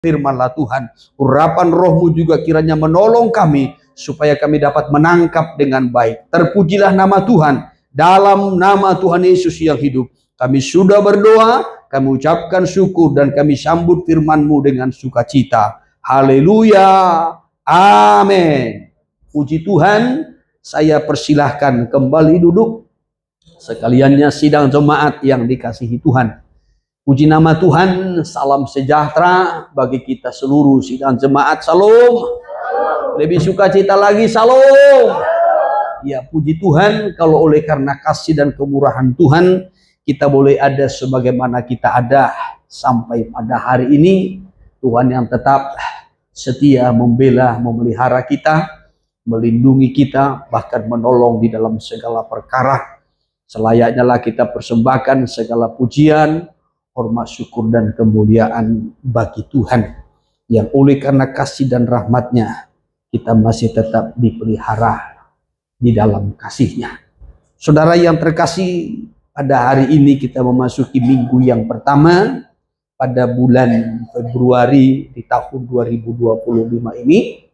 firman-Lah Tuhan. Urapan Roh-Mu juga kiranya menolong kami supaya kami dapat menangkap dengan baik. Terpujilah nama Tuhan. Dalam nama Tuhan Yesus yang hidup, kami sudah berdoa, kami ucapkan syukur, dan kami sambut firman-Mu dengan sukacita. Haleluya. Amin. Puji Tuhan. Saya persilahkan kembali duduk. Sekaliannya sidang jemaat yang dikasihi Tuhan. Puji nama Tuhan, salam sejahtera bagi kita seluruh sidang jemaat. Salam. Lebih sukacita lagi, salam. Ya, puji Tuhan, kalau oleh karena kasih dan kemurahan Tuhan, kita boleh ada sebagaimana kita ada sampai pada hari ini. Tuhan yang tetap setia membela, memelihara kita, melindungi kita, bahkan menolong di dalam segala perkara. Selayaknya lah kita persembahkan segala pujian, hormat, syukur, dan kemuliaan bagi Tuhan, yang oleh karena kasih dan rahmat-Nya kita masih tetap dipelihara di dalam kasih-Nya. Saudara yang terkasih, pada hari ini kita memasuki minggu yang pertama pada bulan Februari di tahun 2025 ini.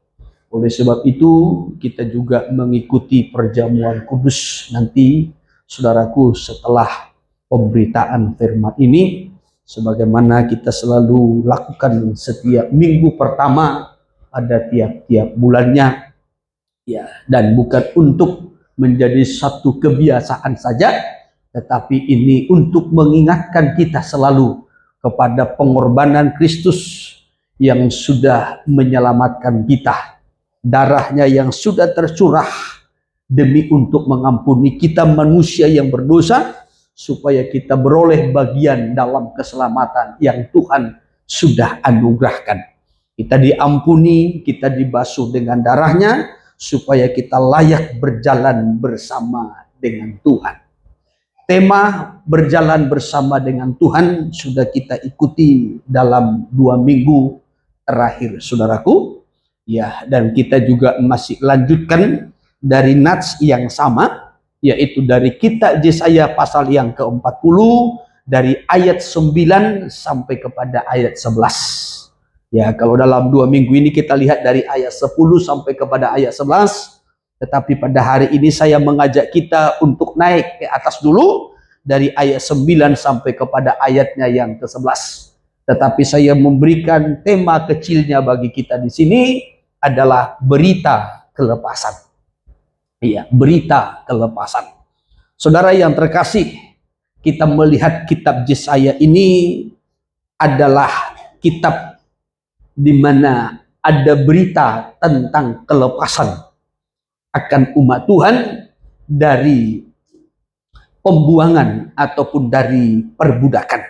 Oleh sebab itu kita juga mengikuti perjamuan kudus nanti, saudaraku, setelah pemberitaan firman ini, sebagaimana kita selalu lakukan setiap minggu pertama pada tiap-tiap bulannya, ya, dan bukan untuk menjadi satu kebiasaan saja, tetapi ini untuk mengingatkan kita selalu kepada pengorbanan Kristus yang sudah menyelamatkan kita. Darahnya yang sudah tercurah demi untuk mengampuni kita manusia yang berdosa, supaya kita beroleh bagian dalam keselamatan yang Tuhan sudah anugerahkan. Kita diampuni, kita dibasuh dengan darahnya, supaya kita layak berjalan bersama dengan Tuhan. Tema berjalan bersama dengan Tuhan sudah kita ikuti dalam 2 minggu terakhir, saudaraku. Ya, dan kita juga masih lanjutkan dari nats yang sama, yaitu dari kitab Yesaya pasal yang ke-40, dari ayat 9 sampai kepada ayat 11. Ya, kalau dalam 2 minggu ini kita lihat dari ayat 10 sampai kepada ayat 11, tetapi pada hari ini saya mengajak kita untuk naik ke atas dulu, dari ayat 9 sampai kepada ayatnya yang ke-11. Tetapi saya memberikan tema kecilnya bagi kita di sini adalah berita kelepasan. Iya, berita kelepasan. Saudara yang terkasih, kita melihat kitab Yesaya ini adalah kitab di mana ada berita tentang kelepasan akan umat Tuhan dari pembuangan ataupun dari perbudakan.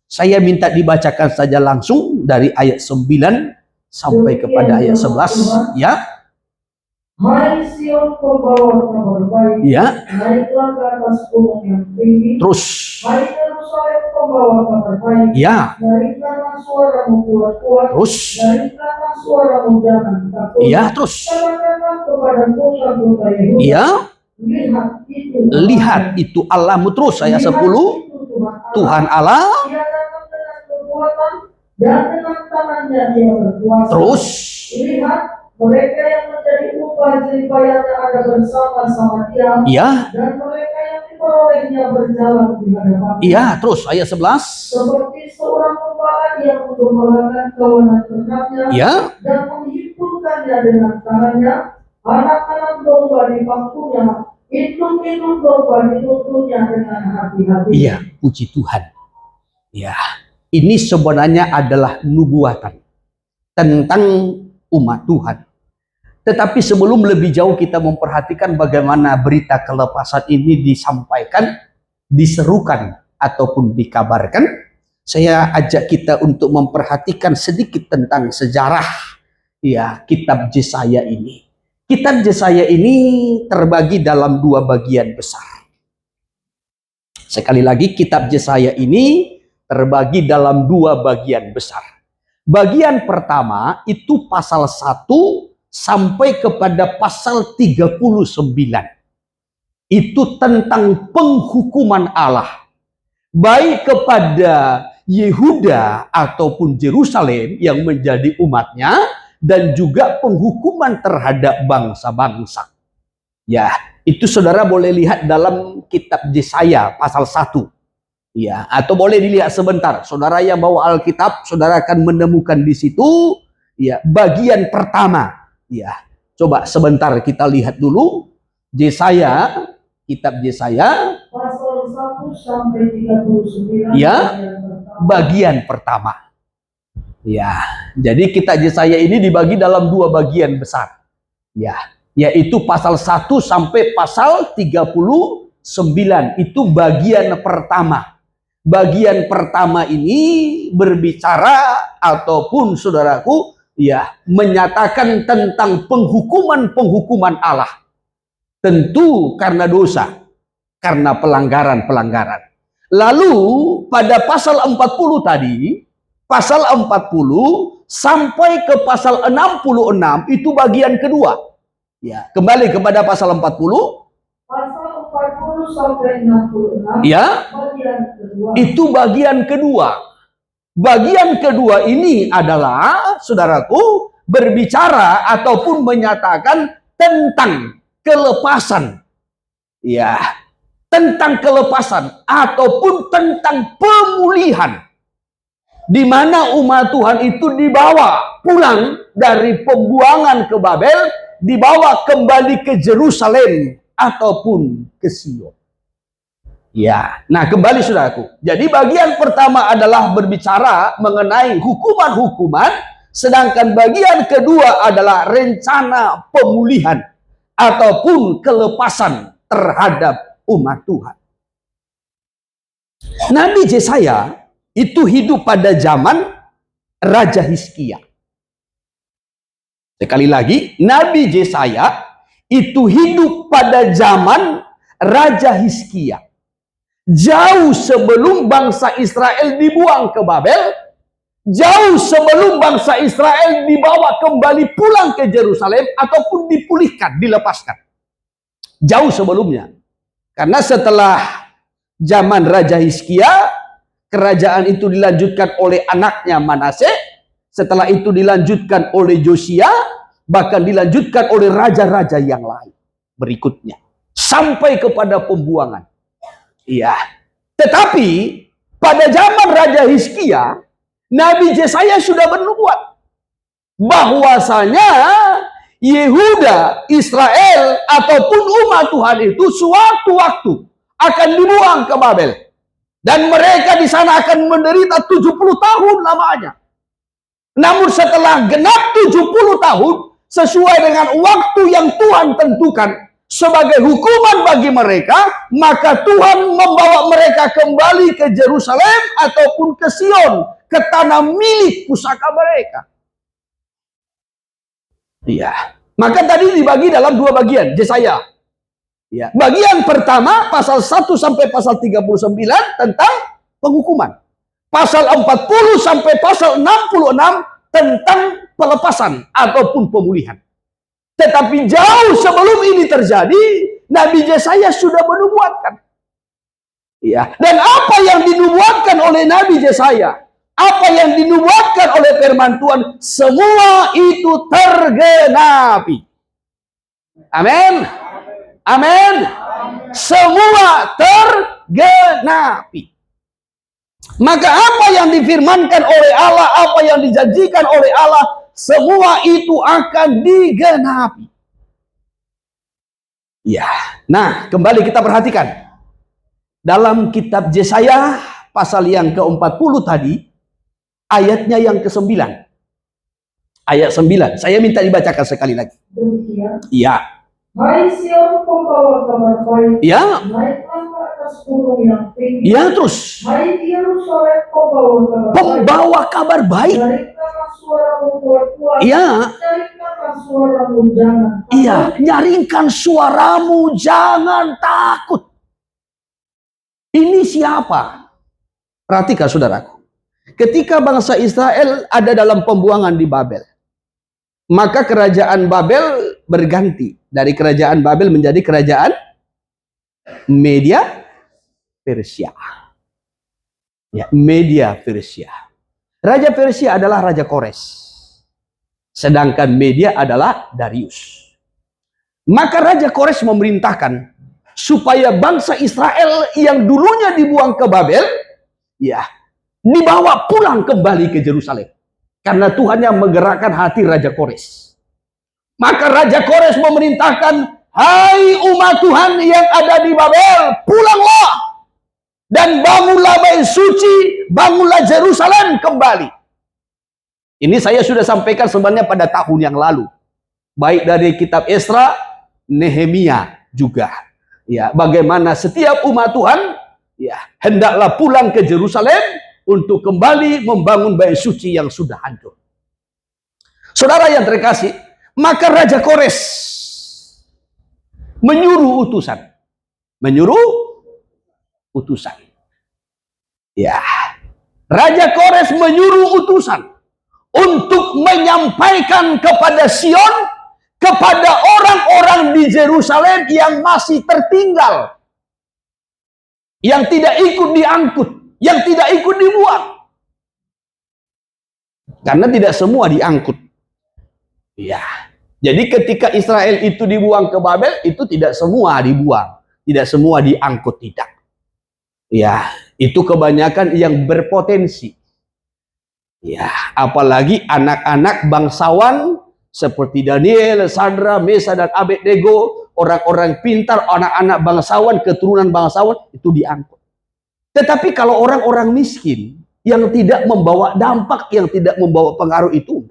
Saya minta dibacakan saja langsung dari ayat 9 sampai kepada ayat 11, ya. Hai Sion, pembawa kabar baik. Ya. Naiklah ke atas gunung yang tinggi. Terus. Hai Yerusalem, pembawa kabar baik. Ya. Naiklah suaramu kuat-kuat. Terus. Naiklah suaramu, jangan takut. Ya, terus. Katakanlah kepada kota-kota Yehuda. Ya. Lihat itu Allahmu. Terus ayat 10. Tuhan Allah. Dia datang dengan kekuatan dan dengan tangannya dia berkuasa. Terus. Lihat, mereka yang menjadi upah jeripayanya ada bersama-sama dia. Ya. Dan mereka yang diperolehnya berjalan di hadapan. Iya, terus ayat 11. Seperti seorang pembala yang menggembalakan kawanan ternaknya. Ya. Dan menghimpunkannya dengan tangannya. Anak-anak domba di bangkunya, induk-induk domba dituntutnya dengan hati-hati. Iya, puji Tuhan. Ya, ini sebenarnya adalah nubuatan tentang umat Tuhan. Tetapi sebelum lebih jauh kita memperhatikan bagaimana berita kelepasan ini disampaikan, diserukan ataupun dikabarkan, saya ajak kita untuk memperhatikan sedikit tentang sejarah ya kitab Yesaya ini. Kitab Yesaya ini terbagi dalam 2 bagian besar. Sekali lagi, kitab Yesaya ini terbagi dalam 2 bagian besar. Bagian pertama itu pasal 1 sampai kepada pasal 39. Itu tentang penghukuman Allah, baik kepada Yehuda ataupun Yerusalem yang menjadi umatnya, dan juga penghukuman terhadap bangsa-bangsa. Ya, itu saudara boleh lihat dalam kitab Yesaya pasal 1. Ya, atau boleh dilihat sebentar. Saudara yang bawa Alkitab, saudara akan menemukan di situ ya bagian pertama. Ya, coba sebentar kita lihat dulu Yesaya, kitab Yesaya pasal 1 sampai 39. ya, bagian pertama. Ya, jadi kitab Yesaya ini dibagi dalam dua bagian besar. Ya, yaitu pasal 1 sampai pasal 39. Itu bagian pertama. Bagian pertama ini berbicara ataupun saudaraku ya menyatakan tentang penghukuman Allah. Tentu karena dosa, karena pelanggaran-pelanggaran. Lalu pada pasal 40 tadi, pasal 40 sampai ke pasal 66 itu bagian kedua. Ya, kembali kepada pasal 40. Pasal 40 sampai 66. Ya, Bagian kedua. itu bagian kedua. Bagian kedua ini adalah, saudaraku, berbicara ataupun menyatakan tentang kelepasan. Ya, tentang kelepasan ataupun tentang pemulihan. Di mana umat Tuhan itu dibawa pulang dari pembuangan ke Babel, dibawa kembali ke Yerusalem ataupun ke Sion. Ya, nah kembali saudaraku. Jadi bagian pertama adalah berbicara mengenai hukuman-hukuman, sedangkan bagian kedua adalah rencana pemulihan ataupun kelepasan terhadap umat Tuhan. Nabi Yesaya itu hidup pada zaman Raja Hizkia. Sekali lagi, Nabi Yesaya itu hidup pada zaman Raja Hizkia. Jauh sebelum bangsa Israel dibuang ke Babel, jauh sebelum bangsa Israel dibawa kembali pulang ke Yerusalem ataupun dipulihkan, dilepaskan. Jauh sebelumnya. Karena setelah zaman Raja Hizkia, kerajaan itu dilanjutkan oleh anaknya Manase, setelah itu dilanjutkan oleh Yosia, bahkan dilanjutkan oleh raja-raja yang lain berikutnya. Sampai kepada pembuangan. Iya. Tetapi pada zaman Raja Hizkia, Nabi Yesaya sudah bernubuat bahwasanya Yehuda, Israel ataupun umat Tuhan itu suatu waktu akan dibuang ke Babel, dan mereka di sana akan menderita 70 tahun lamanya. Namun setelah genap 70 tahun sesuai dengan waktu yang Tuhan tentukan sebagai hukuman bagi mereka, maka Tuhan membawa mereka kembali ke Yerusalem ataupun ke Sion, ke tanah milik pusaka mereka. Iya. Maka tadi dibagi dalam dua bagian, Yesaya. Ya. Bagian pertama pasal 1 sampai pasal 39 tentang penghukuman. Pasal 40 sampai pasal 66 tentang pelepasan ataupun pemulihan. Tetapi jauh sebelum ini terjadi, Nabi Yesaya sudah menubuatkan. Ya. Dan apa yang dinubuatkan oleh Nabi Yesaya, apa yang dinubuatkan oleh firman Tuhan, semua itu tergenapi. Amin. Amin. Semua tergenapi. Maka apa yang difirmankan oleh Allah, apa yang dijanjikan oleh Allah, semua itu akan digenapi. Ya. Nah, kembali kita perhatikan. Dalam kitab Yesaya pasal yang ke-40 tadi, ayatnya yang ke-9. Ayat 9. Saya minta dibacakan sekali lagi. Iya. Hai Sion, pembawa kabar baik. Ya. Naiklah ke atas gunung yang tinggi. Ya, terus. Hai Yerusalem, pembawa kabar baik. Nyaringkanlah suaramu kuat-kuat. Iya. Nyaringkanlah suaramu, jangan takut. Iya, nyaringkan suaramu, jangan takut. Ini siapa? Perhatikan saudaraku. Ketika bangsa Israel ada dalam pembuangan di Babel, maka kerajaan Babel berganti. Dari kerajaan Babel menjadi kerajaan Media Persia. Ya, Media Persia. Raja Persia adalah Raja Kores. Sedangkan Media adalah Darius. Maka Raja Kores memerintahkan supaya bangsa Israel yang dulunya dibuang ke Babel, ya, dibawa pulang kembali ke Yerusalem. Karena Tuhan yang menggerakkan hati Raja Kores. Maka Raja Kores memerintahkan, hai umat Tuhan yang ada di Babel, pulanglah dan bangunlah bait suci, bangunlah Yerusalem kembali. Ini saya sudah sampaikan sebenarnya pada tahun yang lalu. Baik dari kitab Esra, Nehemia juga. Ya, bagaimana setiap umat Tuhan ya hendaklah pulang ke Yerusalem untuk kembali membangun bait suci yang sudah hancur. Saudara yang terkasih, maka Raja Kores menyuruh utusan. Ya, Raja Kores menyuruh utusan untuk menyampaikan kepada Sion, kepada orang-orang di Yerusalem yang masih tertinggal, yang tidak ikut diangkut, yang tidak ikut dibuang. Karena tidak semua diangkut. Ya. Jadi ketika Israel itu dibuang ke Babel, itu tidak semua dibuang, tidak semua diangkut, tidak. Ya, itu kebanyakan yang berpotensi. Ya, apalagi anak-anak bangsawan seperti Daniel, Sadra, Mesa, dan Abednego, orang-orang pintar, anak-anak bangsawan, keturunan bangsawan, itu diangkut. Tetapi kalau orang-orang miskin, yang tidak membawa dampak, yang tidak membawa pengaruh itu,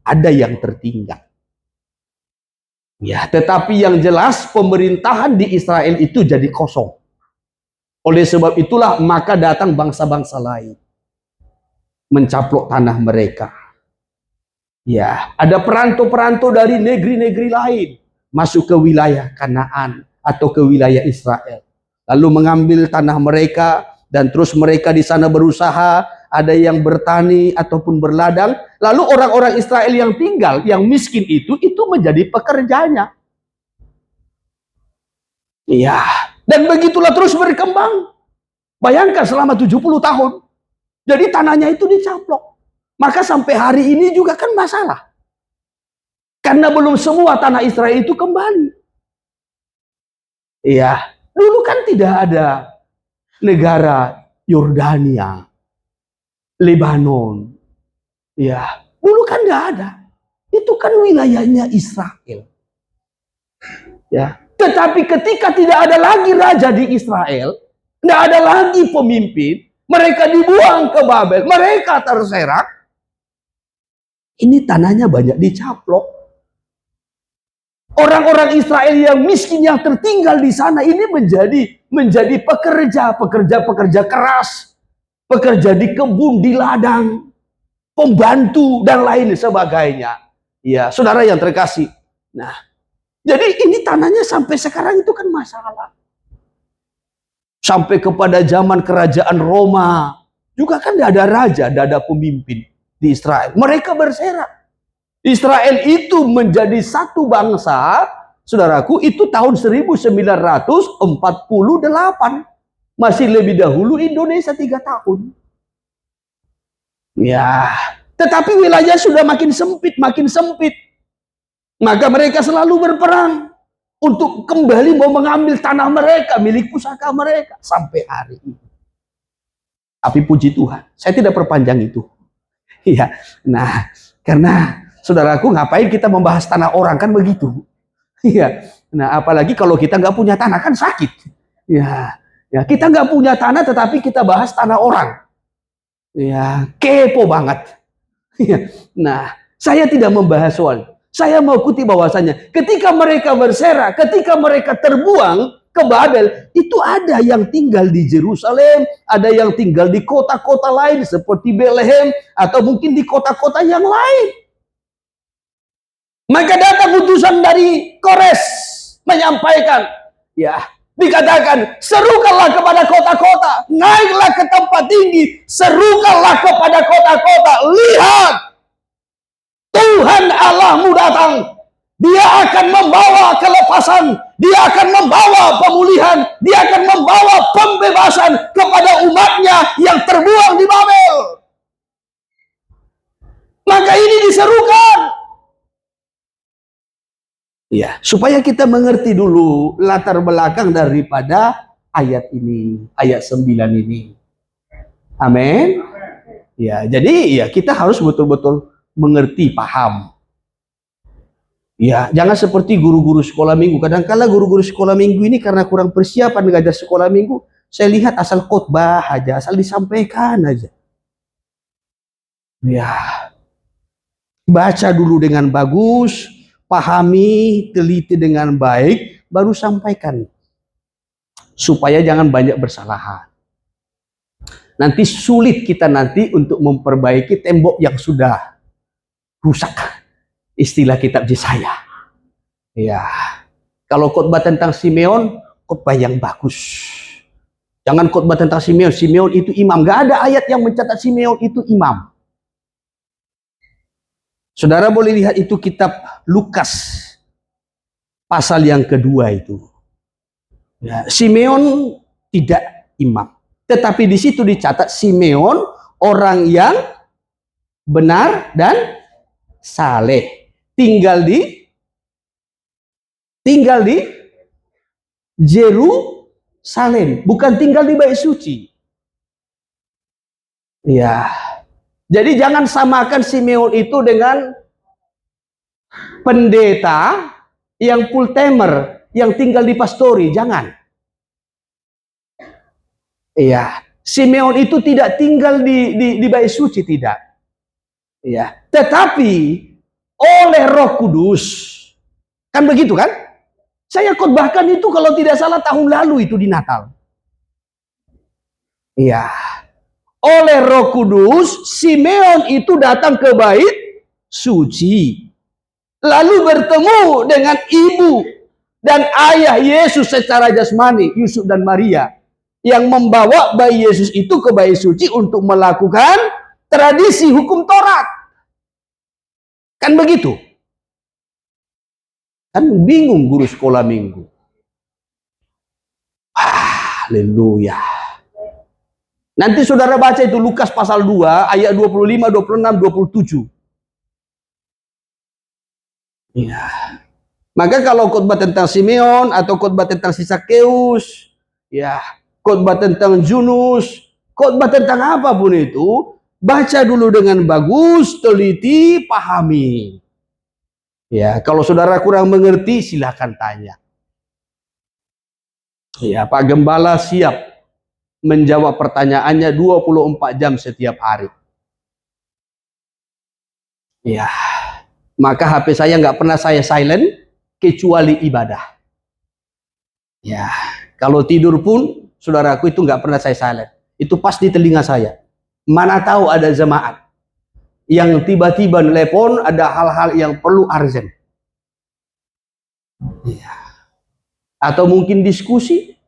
ada yang tertinggal. Ya, tetapi yang jelas pemerintahan di Israel itu jadi kosong. Oleh sebab itulah maka datang bangsa-bangsa lain mencaplok tanah mereka. Ya, ada perantau-perantau dari negeri-negeri lain masuk ke wilayah Kanaan atau ke wilayah Israel, lalu mengambil tanah mereka dan terus mereka di sana berusaha, ada yang bertani ataupun berladang, lalu orang-orang Israel yang tinggal, yang miskin itu menjadi pekerjanya. Ya, dan begitulah terus berkembang. Bayangkan selama 70 tahun. Jadi tanahnya itu dicaplok. Maka sampai hari ini juga kan masalah. Karena belum semua tanah Israel itu kembali. Iya, dulu kan tidak ada negara Yordania, Lebanon. Ya, dulu kan tidak ada. Itu kan wilayahnya Israel. Ya, tetapi ketika tidak ada lagi raja di Israel, tidak ada lagi pemimpin, mereka dibuang ke Babel, mereka terserak. Ini tanahnya banyak dicaplok. Orang-orang Israel yang miskin, yang tertinggal di sana, ini menjadi pekerja keras, pekerja di kebun, di ladang, pembantu dan lain sebagainya. Ya, saudara yang terkasih. Nah, jadi ini tanahnya sampai sekarang itu kan masalah. Sampai kepada zaman kerajaan Roma juga kan tidak ada raja, tidak ada pemimpin di Israel. Mereka berserak. Israel itu menjadi satu bangsa, saudaraku, itu tahun 1948. Masih lebih dahulu Indonesia 3 tahun. Ya, tetapi wilayah sudah makin sempit, makin sempit. Maka mereka selalu berperang untuk kembali mau mengambil tanah mereka, milik pusaka mereka sampai hari ini. Tapi puji Tuhan, saya tidak perpanjang itu. Iya, nah, karena saudaraku, ngapain kita membahas tanah orang, kan begitu. Iya, nah apalagi kalau kita nggak punya tanah, kan sakit. Ya, kita nggak punya tanah, tetapi kita bahas tanah orang. Ya, kepo banget. Ya, nah, saya tidak membahas soal. Saya mau kutip bahwasanya ketika mereka berserak, ketika mereka terbuang ke Babel, itu ada yang tinggal di Yerusalem, ada yang tinggal di kota-kota lain seperti Bethlehem atau mungkin di kota-kota yang lain. Maka datang utusan dari Kores menyampaikan, ya, dikatakan, serukanlah kepada kota-kota, naiklah ke tempat tinggi, serukanlah kepada kota-kota, lihat, Tuhan Allahmu datang Dia akan membawa kelepasan, dia akan membawa pemulihan, dia akan membawa pembebasan kepada umatnya yang terbuang di Babel. Maka ini diserukan. Ya, supaya kita mengerti dulu latar belakang daripada ayat ini, ayat 9 ini. Amin. Ya, jadi ya kita harus betul-betul mengerti, paham. Ya, jangan seperti guru-guru sekolah minggu. Kadang-kala guru-guru sekolah minggu ini karena kurang persiapan mengajar sekolah minggu, saya lihat asal khotbah aja, asal disampaikan aja. Ya, baca dulu dengan bagus, pahami, teliti dengan baik, baru sampaikan. Supaya jangan banyak bersalahan. Nanti sulit kita nanti untuk memperbaiki tembok yang sudah rusak. Istilah kitab Yesaya. Ya, kalau khotbah tentang Simeon, khotbah yang bagus. Jangan khotbah tentang Simeon. Simeon itu imam. Gak ada ayat yang mencatat Simeon itu imam. Saudara boleh lihat itu kitab Lukas pasal yang kedua itu. Ya, Simeon tidak imam. Tetapi di situ dicatat Simeon orang yang benar dan saleh. Tinggal di Yerusalem, bukan tinggal di Bait Suci. Ya. Jadi jangan samakan Simeon itu dengan pendeta yang full timer, yang tinggal di pastori, jangan. Iya, Simeon itu tidak tinggal di Bait Suci, tidak. Iya, tetapi oleh Roh Kudus, kan begitu kan? Saya khotbahkan itu kalau tidak salah tahun lalu itu di Natal. Iya, oleh Roh Kudus, Simeon itu datang ke Bait Suci, lalu bertemu dengan ibu dan ayah Yesus secara jasmani, Yusuf dan Maria, yang membawa bayi Yesus itu ke Bait Suci untuk melakukan tradisi hukum Taurat. Kan begitu? Kan bingung guru sekolah minggu. Haleluya. Nanti saudara baca itu Lukas pasal 2 ayat 25, 26, 27. Ya. Maka kalau khotbah tentang Simeon atau khotbah tentang si Sakeus, ya, khotbah tentang Junus, khotbah tentang apapun itu, baca dulu dengan bagus, teliti, pahami. Ya, kalau saudara kurang mengerti, silahkan tanya. Ya, Pak Gembala siap menjawab pertanyaannya 24 jam setiap hari. Ya, maka HP saya nggak pernah saya silent kecuali ibadah. Ya, kalau tidur pun saudaraku itu nggak pernah saya silent. Itu pas di telinga saya. Mana tahu ada jemaat yang tiba-tiba telepon, ada hal-hal yang perlu urgent. Ya. Atau mungkin diskusi,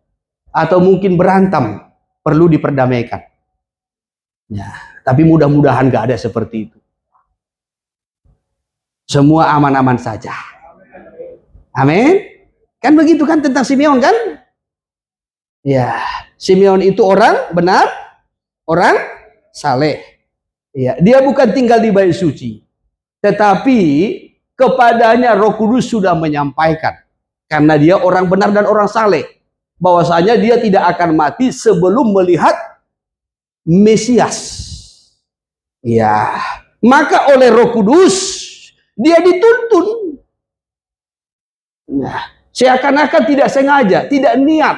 atau mungkin berantem, perlu diperdamaikan. Ya, tapi mudah-mudahan gak ada seperti itu. Semua aman-aman saja. Amin. Kan begitu kan tentang Simeon kan? Ya, Simeon itu orang benar, orang saleh. Ya, dia bukan tinggal di Bait Suci, tetapi kepadanya Roh Kudus sudah menyampaikan, karena dia orang benar dan orang saleh, bahwasanya dia tidak akan mati sebelum melihat Mesias. Ya, maka oleh Roh Kudus dia dituntun. Nah, seakan-akan tidak sengaja, tidak niat,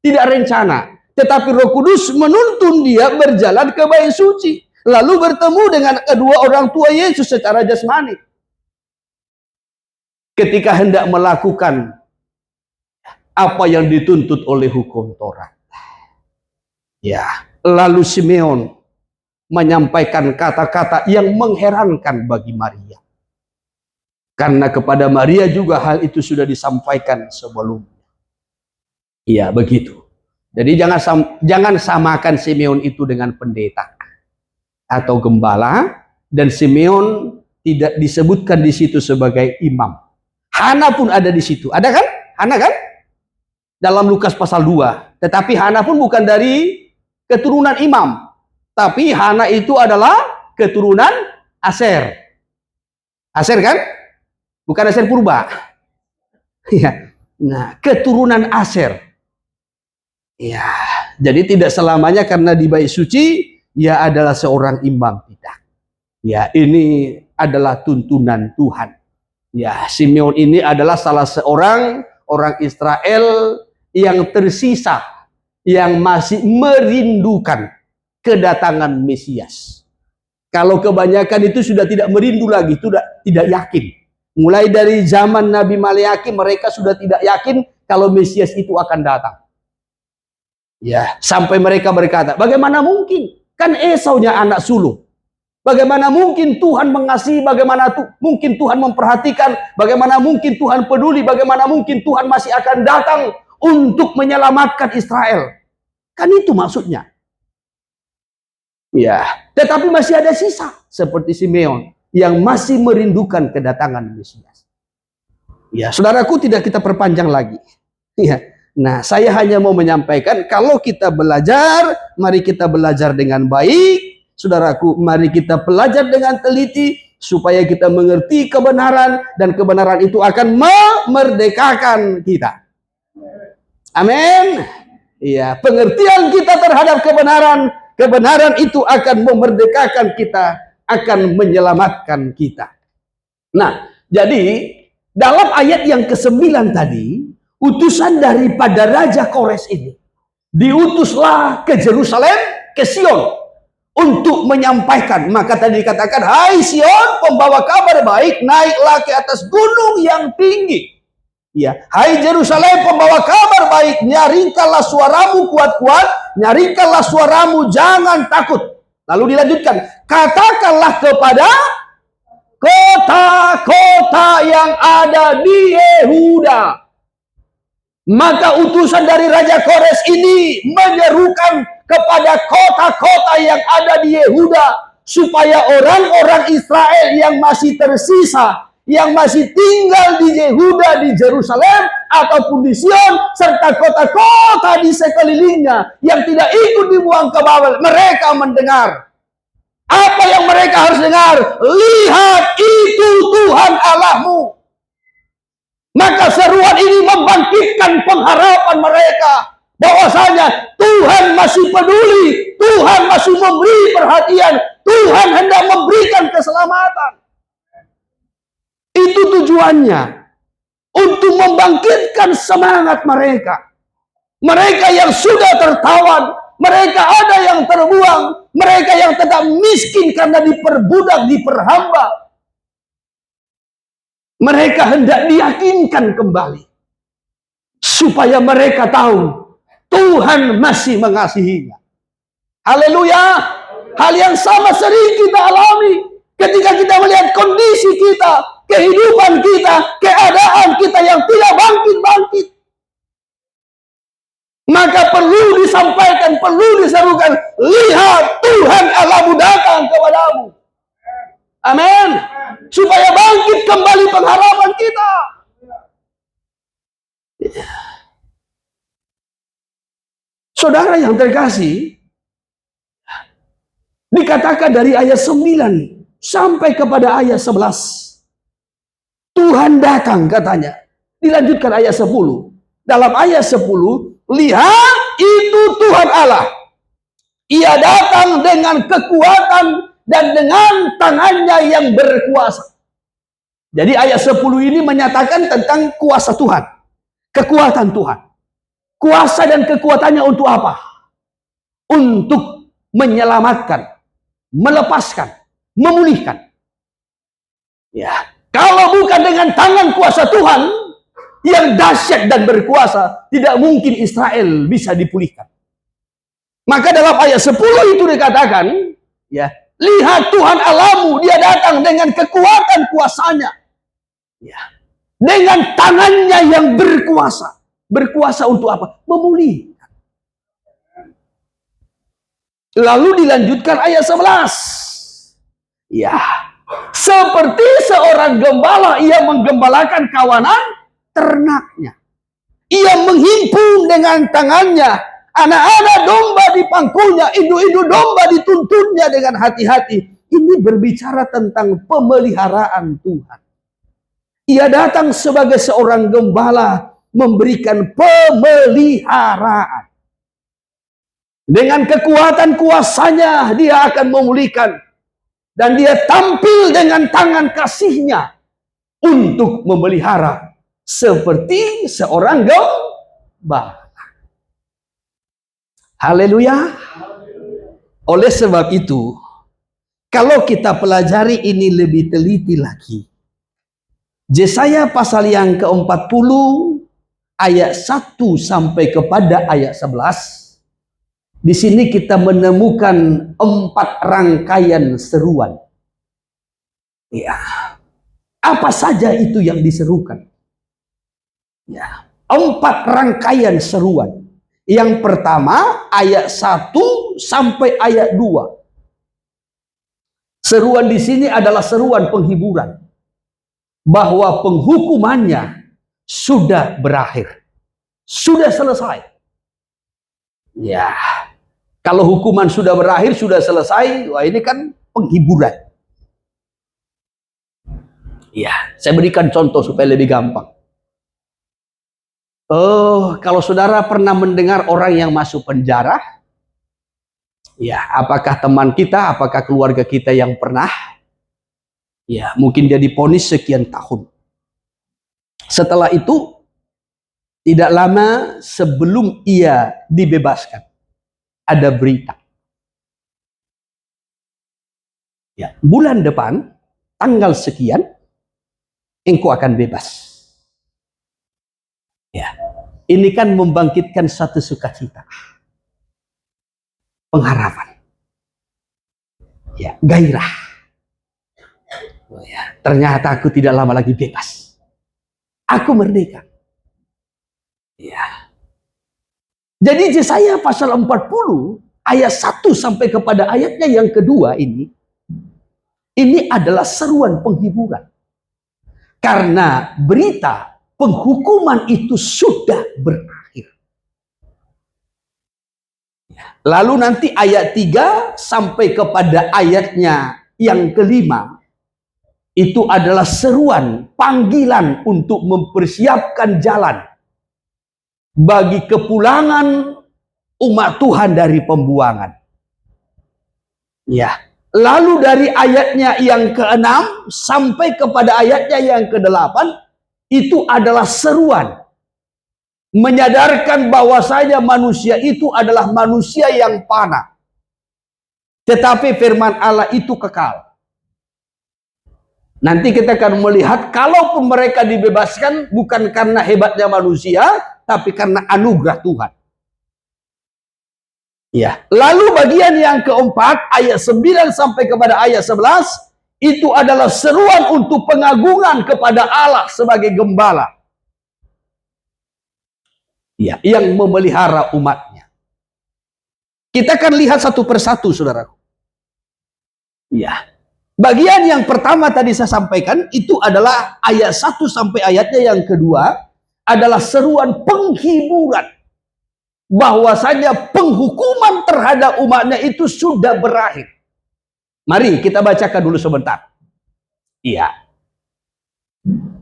tidak rencana, tetapi Roh Kudus menuntun dia berjalan ke Bait Suci, lalu bertemu dengan kedua orang tua Yesus secara jasmani. Ketika hendak melakukan apa yang dituntut oleh hukum Taurat. Ya, lalu Simeon menyampaikan kata-kata yang mengherankan bagi Maria. Karena kepada Maria juga hal itu sudah disampaikan sebelumnya. Iya, begitu. Jadi jangan samakan Simeon itu dengan pendeta atau gembala, dan Simeon tidak disebutkan di situ sebagai imam. Hana pun ada di situ. Ada kan? Hana kan? Dalam Lukas pasal 2. Tetapi Hana pun bukan dari keturunan imam. Tapi Hana itu adalah keturunan Aser. Aser kan? Bukan Aser Purba. Ya. Nah, keturunan Aser. Ya, jadi tidak selamanya karena di bait suci ia adalah seorang imam, tidak. Ya, ini adalah tuntunan Tuhan. Ya, Simeon ini adalah salah seorang orang Israel yang tersisa, yang masih merindukan kedatangan Mesias. Kalau kebanyakan itu sudah tidak merindu lagi, tidak yakin. Mulai dari zaman Nabi Maleaki mereka sudah tidak yakin kalau Mesias itu akan datang. Ya, sampai mereka berkata, bagaimana mungkin? Kan Esaunya anak sulung. Bagaimana mungkin Tuhan mengasihi, bagaimana mungkin Tuhan memperhatikan, bagaimana mungkin Tuhan peduli, bagaimana mungkin Tuhan masih akan datang untuk menyelamatkan Israel. Kan itu maksudnya. Ya, tetapi masih ada sisa seperti Simeon yang masih merindukan kedatangan Mesias. Ya, saudaraku, tidak kita perpanjang lagi. Ya. Nah, saya hanya mau menyampaikan kalau kita belajar, mari kita belajar dengan baik. Saudaraku, mari kita belajar dengan teliti supaya kita mengerti kebenaran dan kebenaran itu akan memerdekakan kita. Amin. Iya, pengertian kita terhadap kebenaran itu akan memerdekakan kita, akan menyelamatkan kita. Nah, jadi dalam ayat yang ke-9 tadi, utusan daripada Raja Kores ini diutuslah ke Yerusalem, ke Sion, untuk menyampaikan. Maka tadi dikatakan, hai Sion, pembawa kabar baik, naiklah ke atas gunung yang tinggi. Ya, hai Yerusalem, pembawa kabar baik, nyaringkanlah suaramu kuat-kuat, nyaringkanlah suaramu, jangan takut. Lalu dilanjutkan, katakanlah kepada kota-kota yang ada di Yehuda. Maka utusan dari Raja Kores ini menyerukan kepada kota-kota yang ada di Yehuda, supaya orang-orang Israel yang masih tersisa, yang masih tinggal di Yehuda, di Yerusalem ataupun di Sion, serta kota-kota di sekelilingnya yang tidak ikut dibuang ke Babel, mereka mendengar. Apa yang mereka harus dengar? Lihat, itu Tuhan Allahmu. Maka seruan ini membangkitkan pengharapan mereka bahwasanya Tuhan masih peduli, Tuhan masih memberi perhatian, Tuhan hendak memberikan keselamatan. Itu tujuannya, untuk membangkitkan semangat mereka. Mereka yang sudah tertawan, mereka ada yang terbuang, mereka yang tetap miskin karena diperbudak, diperhamba. Mereka hendak diyakinkan kembali supaya mereka tahu Tuhan masih mengasihinya. Haleluya. Hal yang sama sering kita alami ketika kita melihat kondisi kita, kehidupan kita, keadaan kita yang tidak bangkit-bangkit. Maka perlu disampaikan, perlu diserukan, lihat Tuhan Allahmu datang kepadamu. Amin. Supaya bangkit kembali pengharapan kita. Saudara yang terkasih, dikatakan dari ayat 9 sampai kepada ayat 11. Tuhan datang katanya. Dilanjutkan ayat 10. Dalam ayat 10, lihat itu Tuhan Allah. Ia datang dengan kekuatan dan dengan tangannya yang berkuasa. Jadi ayat 10 ini menyatakan tentang kuasa Tuhan. Kekuatan Tuhan. Kuasa dan kekuatannya untuk apa? Untuk menyelamatkan, melepaskan, memulihkan. Ya, kalau bukan dengan tangan kuasa Tuhan yang dahsyat dan berkuasa, tidak mungkin Israel bisa dipulihkan. Maka dalam ayat 10 itu dikatakan, ya, lihat Tuhan Allahmu, dia datang dengan kekuatan kuasanya. Ya. Dengan tangannya yang berkuasa. Berkuasa untuk apa? Memulihkan. Lalu dilanjutkan ayat 11. Ya. Seperti seorang gembala, ia menggembalakan kawanan ternaknya. Ia menghimpun dengan tangannya anak-anak domba di pangkulnya, induk-induk domba dituntunnya dengan hati-hati. Ini berbicara tentang pemeliharaan Tuhan. Ia datang sebagai seorang gembala memberikan pemeliharaan. Dengan kekuatan kuasanya dia akan memulihkan. Dan dia tampil dengan tangan kasihnya untuk memelihara seperti seorang gembala. Haleluya. Oleh sebab itu, kalau kita pelajari ini lebih teliti lagi, Yesaya pasal yang ke-40 ayat 1 sampai kepada ayat 11. Di sini kita menemukan 4 rangkaian seruan. Ya. Apa saja itu yang diserukan? Ya. 4 rangkaian seruan. Yang pertama ayat 1 sampai ayat 2. Seruan di sini adalah seruan penghiburan. Bahwa penghukumannya sudah berakhir. Sudah selesai. Ya. Kalau hukuman sudah berakhir, sudah selesai, wah ini kan penghiburan. Ya, saya berikan contoh supaya lebih gampang. Oh, kalau saudara pernah mendengar orang yang masuk penjara, ya, apakah teman kita, apakah keluarga kita yang pernah? Ya, mungkin dia divonis sekian tahun. Setelah itu, tidak lama sebelum ia dibebaskan, ada berita. Ya, bulan depan, tanggal sekian, engkau akan bebas. Ya, ini kan membangkitkan satu sukacita, pengharapan, ya, gairah. Oh ya, ternyata aku tidak lama lagi bebas. Aku merdeka. Ya. Jadi Yesaya pasal 40 ayat 1 sampai kepada ayatnya yang kedua ini adalah seruan penghiburan. Karena berita penghukuman itu sudah berakhir. Lalu nanti ayat 3 sampai kepada ayatnya yang kelima itu adalah seruan panggilan untuk mempersiapkan jalan bagi kepulangan umat Tuhan dari pembuangan. Ya. Lalu dari ayatnya yang ke-6 sampai kepada ayatnya yang ke-8 itu adalah seruan menyadarkan bahwasanya manusia itu adalah manusia yang fana. Tetapi firman Allah itu kekal. Nanti kita akan melihat kalaupun mereka dibebaskan bukan karena hebatnya manusia, tapi karena anugerah Tuhan. Ya. Lalu bagian yang keempat ayat 9 sampai kepada ayat 11 itu adalah seruan untuk pengagungan kepada Allah sebagai gembala. Ya, yang memelihara umatnya. Kita akan lihat satu persatu, saudaraku. Ya. Bagian yang pertama tadi saya sampaikan itu adalah ayat 1 sampai ayatnya yang kedua adalah seruan penghiburan. Bahwasanya penghukuman terhadap umatnya itu sudah berakhir. Mari kita bacakan dulu sebentar. Iya.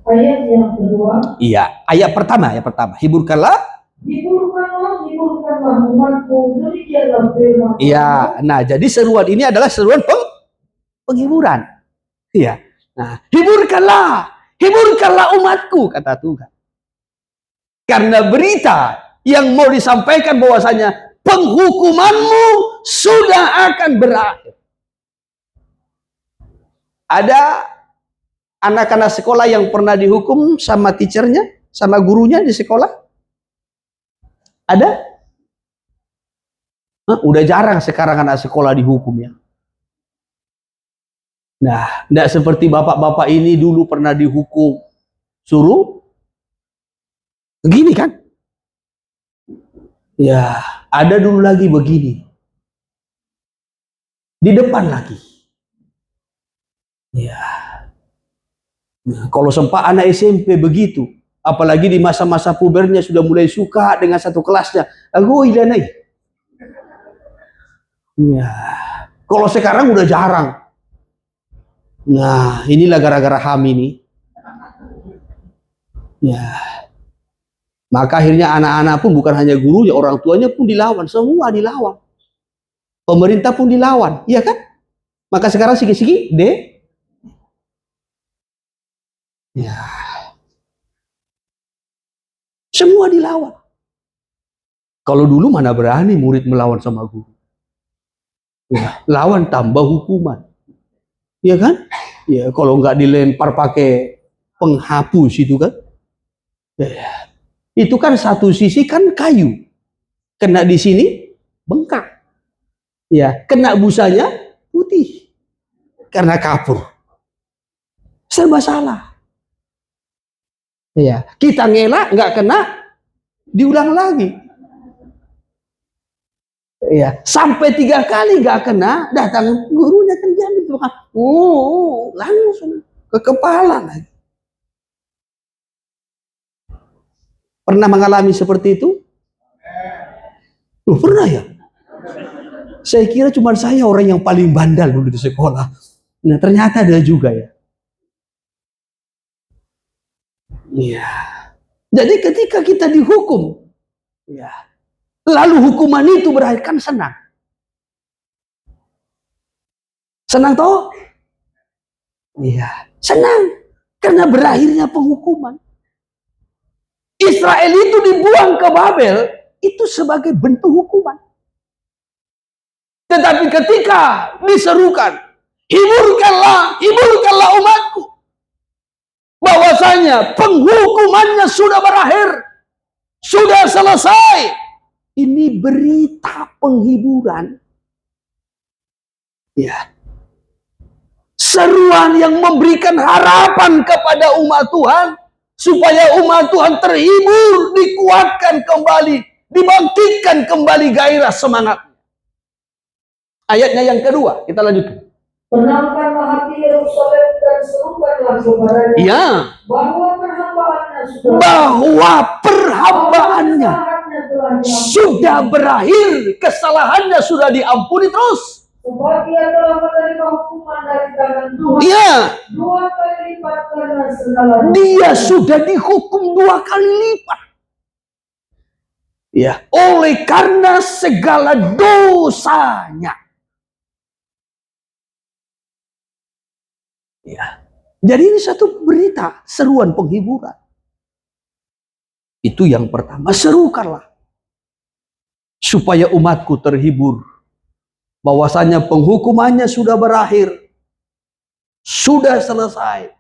Ayat yang kedua. Iya, ayat pertama. Hiburkanlah umatku, demikianlah firman. Iya, nah jadi seruan ini adalah seruan penghiburan. Iya. Nah, hiburkanlah umatku, kata Tuhan. Karena berita yang mau disampaikan bahwasanya penghukumanmu sudah akan berakhir. Ada anak-anak sekolah yang pernah dihukum sama teachernya, sama gurunya di sekolah? Ada? Udah jarang sekarang anak sekolah dihukum ya. Nah, tidak seperti bapak-bapak ini dulu pernah dihukum, suruh begini kan? Ya, ada dulu lagi begini. Di depan lagi. Ya. Nah, kalau sempat anak SMP begitu, apalagi di masa-masa pubernya sudah mulai suka dengan satu kelasnya, aku ilanai. Ya, kalau sekarang udah jarang. Nah, inilah gara-gara HAM ini. Ya, maka akhirnya anak-anak pun bukan hanya gurunya, orang tuanya pun dilawan, semua dilawan. Pemerintah pun dilawan, iya kan? Maka sekarang sigi-sigi deh. Ya, semua dilawan. Kalau dulu mana berani murid melawan sama guru. Ya, lawan tambah hukuman. Iya kan? Ya, kalau nggak dilempar pakai penghapus itu kan. Ya, itu kan satu sisi kan kayu. Kena di sini bengkak. Ya, kena busanya putih. Karena kapur. Serba salah. Ya, kita ngelak nggak kena, diulang lagi. Ya, sampai 3 kali nggak kena, datang gurunya kan jadi langsung ke kepala lagi. Pernah mengalami seperti itu? Pernah ya? Saya kira cuma saya orang yang paling bandal dulu di sekolah. Nah, ternyata ada juga ya. Iya. Jadi ketika kita dihukum, ya, lalu hukuman itu berakhir, kan senang. Senang toh? Iya, senang. Karena berakhirnya penghukuman. Israel itu dibuang ke Babel, itu sebagai bentuk hukuman. Tetapi ketika diserukan, hiburkanlah umatku, bahwasanya penghukumannya sudah berakhir, sudah selesai. Ini berita penghiburan. Ya. Seruan yang memberikan harapan kepada umat Tuhan, supaya umat Tuhan terhibur, dikuatkan kembali, dibangkitkan kembali gairah semangat. Ayatnya yang kedua, kita lanjutkan. Tenangkanlah hati Yerusalem dan serukanlah kepadanya, Ya, bahwa perhambaannya sudah berakhir, kesalahannya sudah diampuni terus. Sebab ia telah menerima hukuman dari tangan Tuhan. Iya. 2 kali lipat karena segala dosa. Dia sudah dihukum 2 kali lipat. Ya, oleh karena segala dosanya. Ya. Jadi ini satu berita, seruan penghiburan. Itu yang pertama, serukanlah supaya umatku terhibur, bahwasanya penghukumannya sudah berakhir, sudah selesai.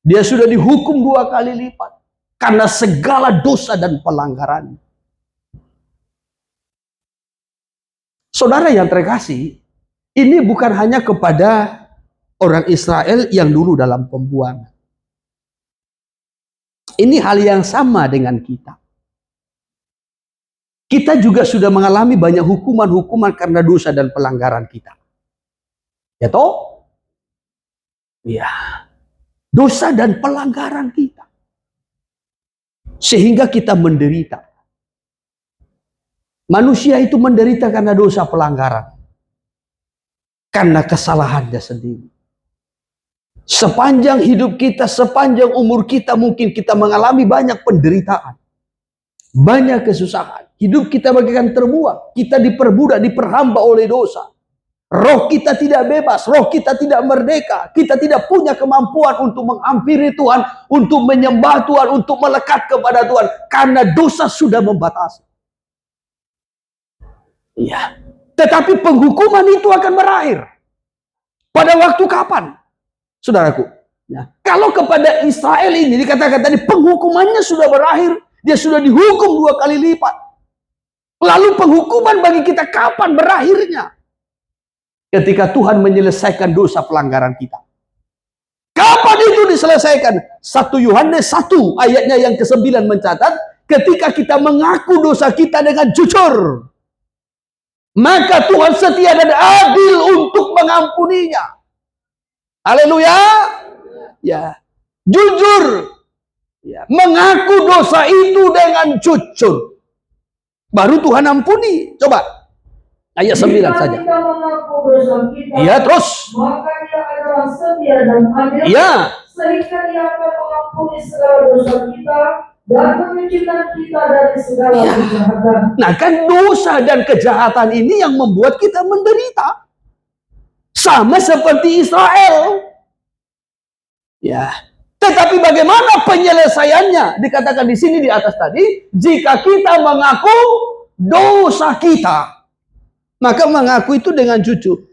Dia sudah dihukum 2 kali lipat karena segala dosa dan pelanggaran. Saudara yang terkasih, ini bukan hanya kepada orang Israel yang dulu dalam pembuangan. Ini hal yang sama dengan kita. Kita juga sudah mengalami banyak hukuman-hukuman karena dosa dan pelanggaran kita. Ya toh? Ya. Dosa dan pelanggaran kita. Sehingga kita menderita. Manusia itu menderita karena dosa pelanggaran. Karena kesalahannya sendiri. Sepanjang hidup kita, sepanjang umur kita, mungkin kita mengalami banyak penderitaan. Banyak kesusahan. Hidup kita bagaikan terbuang. Kita diperbudak, diperhamba oleh dosa. Roh kita tidak bebas, roh kita tidak merdeka. Kita tidak punya kemampuan untuk menghampiri Tuhan, untuk menyembah Tuhan, untuk melekat kepada Tuhan. Karena dosa sudah membatasi. Iya. Tetapi penghukuman itu akan berakhir. Pada waktu kapan? Saudaraku, ya, kalau kepada Israel ini dikatakan tadi penghukumannya sudah berakhir, dia sudah dihukum 2 kali lipat. Lalu penghukuman bagi kita kapan berakhirnya? Ketika Tuhan menyelesaikan dosa pelanggaran kita. Kapan itu diselesaikan? 1 Yohanes 1 ayatnya yang ke-9 mencatat, ketika kita mengaku dosa kita dengan jujur, maka Tuhan setia dan adil untuk mengampuninya. Haleluya. Ya. jujur. Ya, mengaku dosa itu dengan jujur. Baru Tuhan ampuni. Coba ayat 9 Jika saja. kita mengaku dosa kita, Iya, terus. maka Dia adalah setia dan adil, Iya. sehingga Dia akan mengampuni segala dosa kita dan menyucikan kita dari segala kejahatan. Nah, kan dosa dan kejahatan ini yang membuat kita menderita. Sama seperti Israel. Ya. Tetapi bagaimana penyelesaiannya? Dikatakan di sini di atas tadi, jika kita mengaku dosa kita, maka mengaku itu dengan jujur.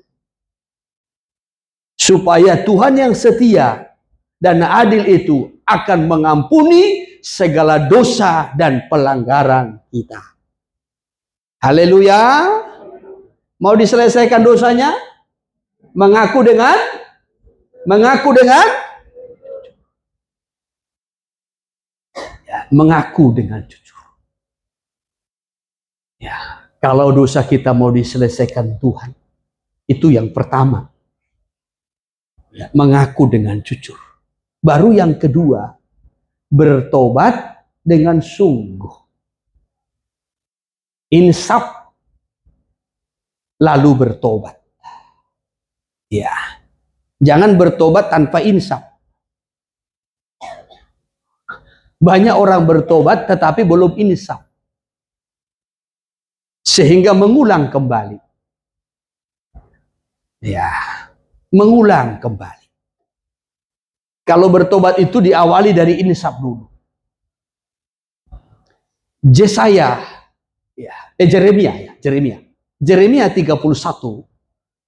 Supaya Tuhan yang setia dan adil itu akan mengampuni segala dosa dan pelanggaran kita. Haleluya. Mau diselesaikan dosanya? Mengaku dengan ya, mengaku dengan jujur. Ya, kalau dosa kita mau diselesaikan Tuhan, itu yang pertama. Ya, mengaku dengan jujur. Baru yang kedua, bertobat dengan sungguh. Insaf lalu bertobat. Ya. Jangan bertobat tanpa insaf. Banyak orang bertobat tetapi belum insaf. Sehingga mengulang kembali. Ya, mengulang kembali. Kalau bertobat itu diawali dari insaf dulu. Jeremia 31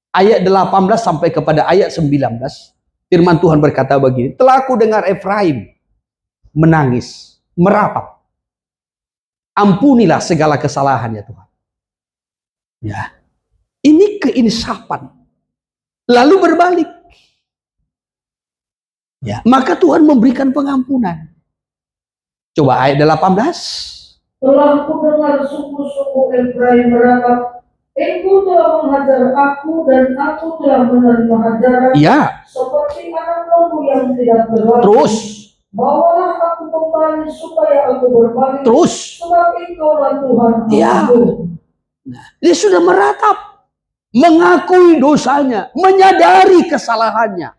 ayat 18 sampai kepada ayat 19. Firman Tuhan berkata begini, telah aku dengar Efraim menangis, merapat. Ampunilah segala kesalahannya Tuhan. Ya. Ini keinsafan. Lalu berbalik. Ya, maka Tuhan memberikan pengampunan. Coba ayat 18. Telah aku dengar suku-suku Efraim merapat, engkau telah menghajar aku dan aku telah menerima hajaran. Ya. Seperti anak lembu yang tidak berlaku. Terus. Bawalah aku kembali supaya aku berbalik. Terus. Sebab engkaulah Tuhan. Ya. Nah, dia sudah meratap, mengakui dosanya, menyadari kesalahannya.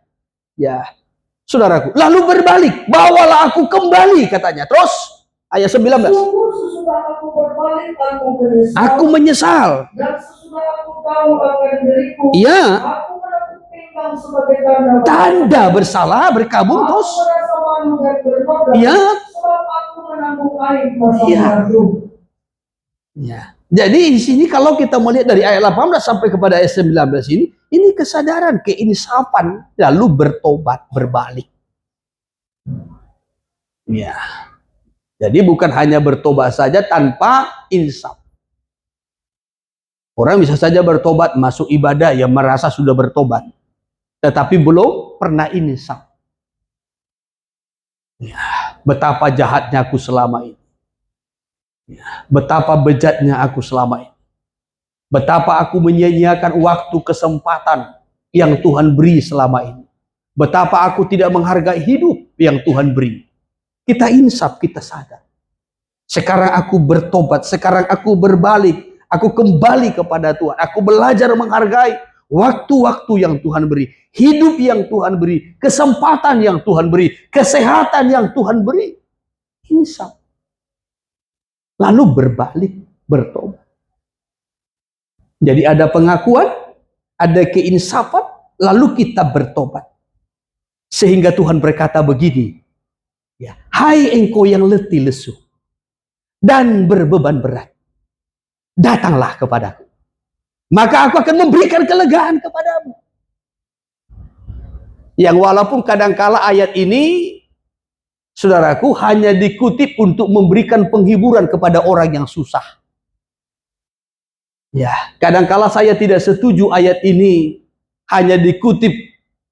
Ya, saudaraku, lalu berbalik, bawalah aku kembali katanya. Terus ayat 19. Sesudah aku berbalik, aku menyesal. Dan sesudah aku tahu akan diriku, iya, aku menepuk pinggang sebagai tanda bersalah, berkabung terus. Aku merasa malu dan bernoda, iya, sebab aku menanggung aib masa lalu. Ya. Jadi di sini kalau kita melihat dari ayat 18 sampai kepada ayat 19 ini kesadaran, keinsafan, lalu bertobat, berbalik. Ya. Jadi bukan hanya bertobat saja tanpa insaf. Orang bisa saja bertobat, masuk ibadah, yang merasa sudah bertobat, tetapi belum pernah insaf. Ya, betapa jahatnya aku selama ini. Ya, betapa bejatnya aku selama ini. Betapa aku menyia-nyiakan waktu, kesempatan yang Tuhan beri selama ini. Betapa aku tidak menghargai hidup yang Tuhan beri. Kita insaf, kita sadar. Sekarang aku bertobat, sekarang aku berbalik. Aku kembali kepada Tuhan. Aku belajar menghargai waktu-waktu yang Tuhan beri. Hidup yang Tuhan beri. Kesempatan yang Tuhan beri. Kesehatan yang Tuhan beri. Insaf. Lalu berbalik, bertobat. Jadi ada pengakuan, ada keinsafan, lalu kita bertobat. Sehingga Tuhan berkata begini, ya, hai engkau yang letih lesu dan berbeban berat, datanglah kepadaku. Maka aku akan memberikan kelegaan kepadamu. Yang walaupun kadangkala ayat ini, saudaraku, hanya dikutip untuk memberikan penghiburan kepada orang yang susah. Ya, kadangkala saya tidak setuju ayat ini hanya dikutip,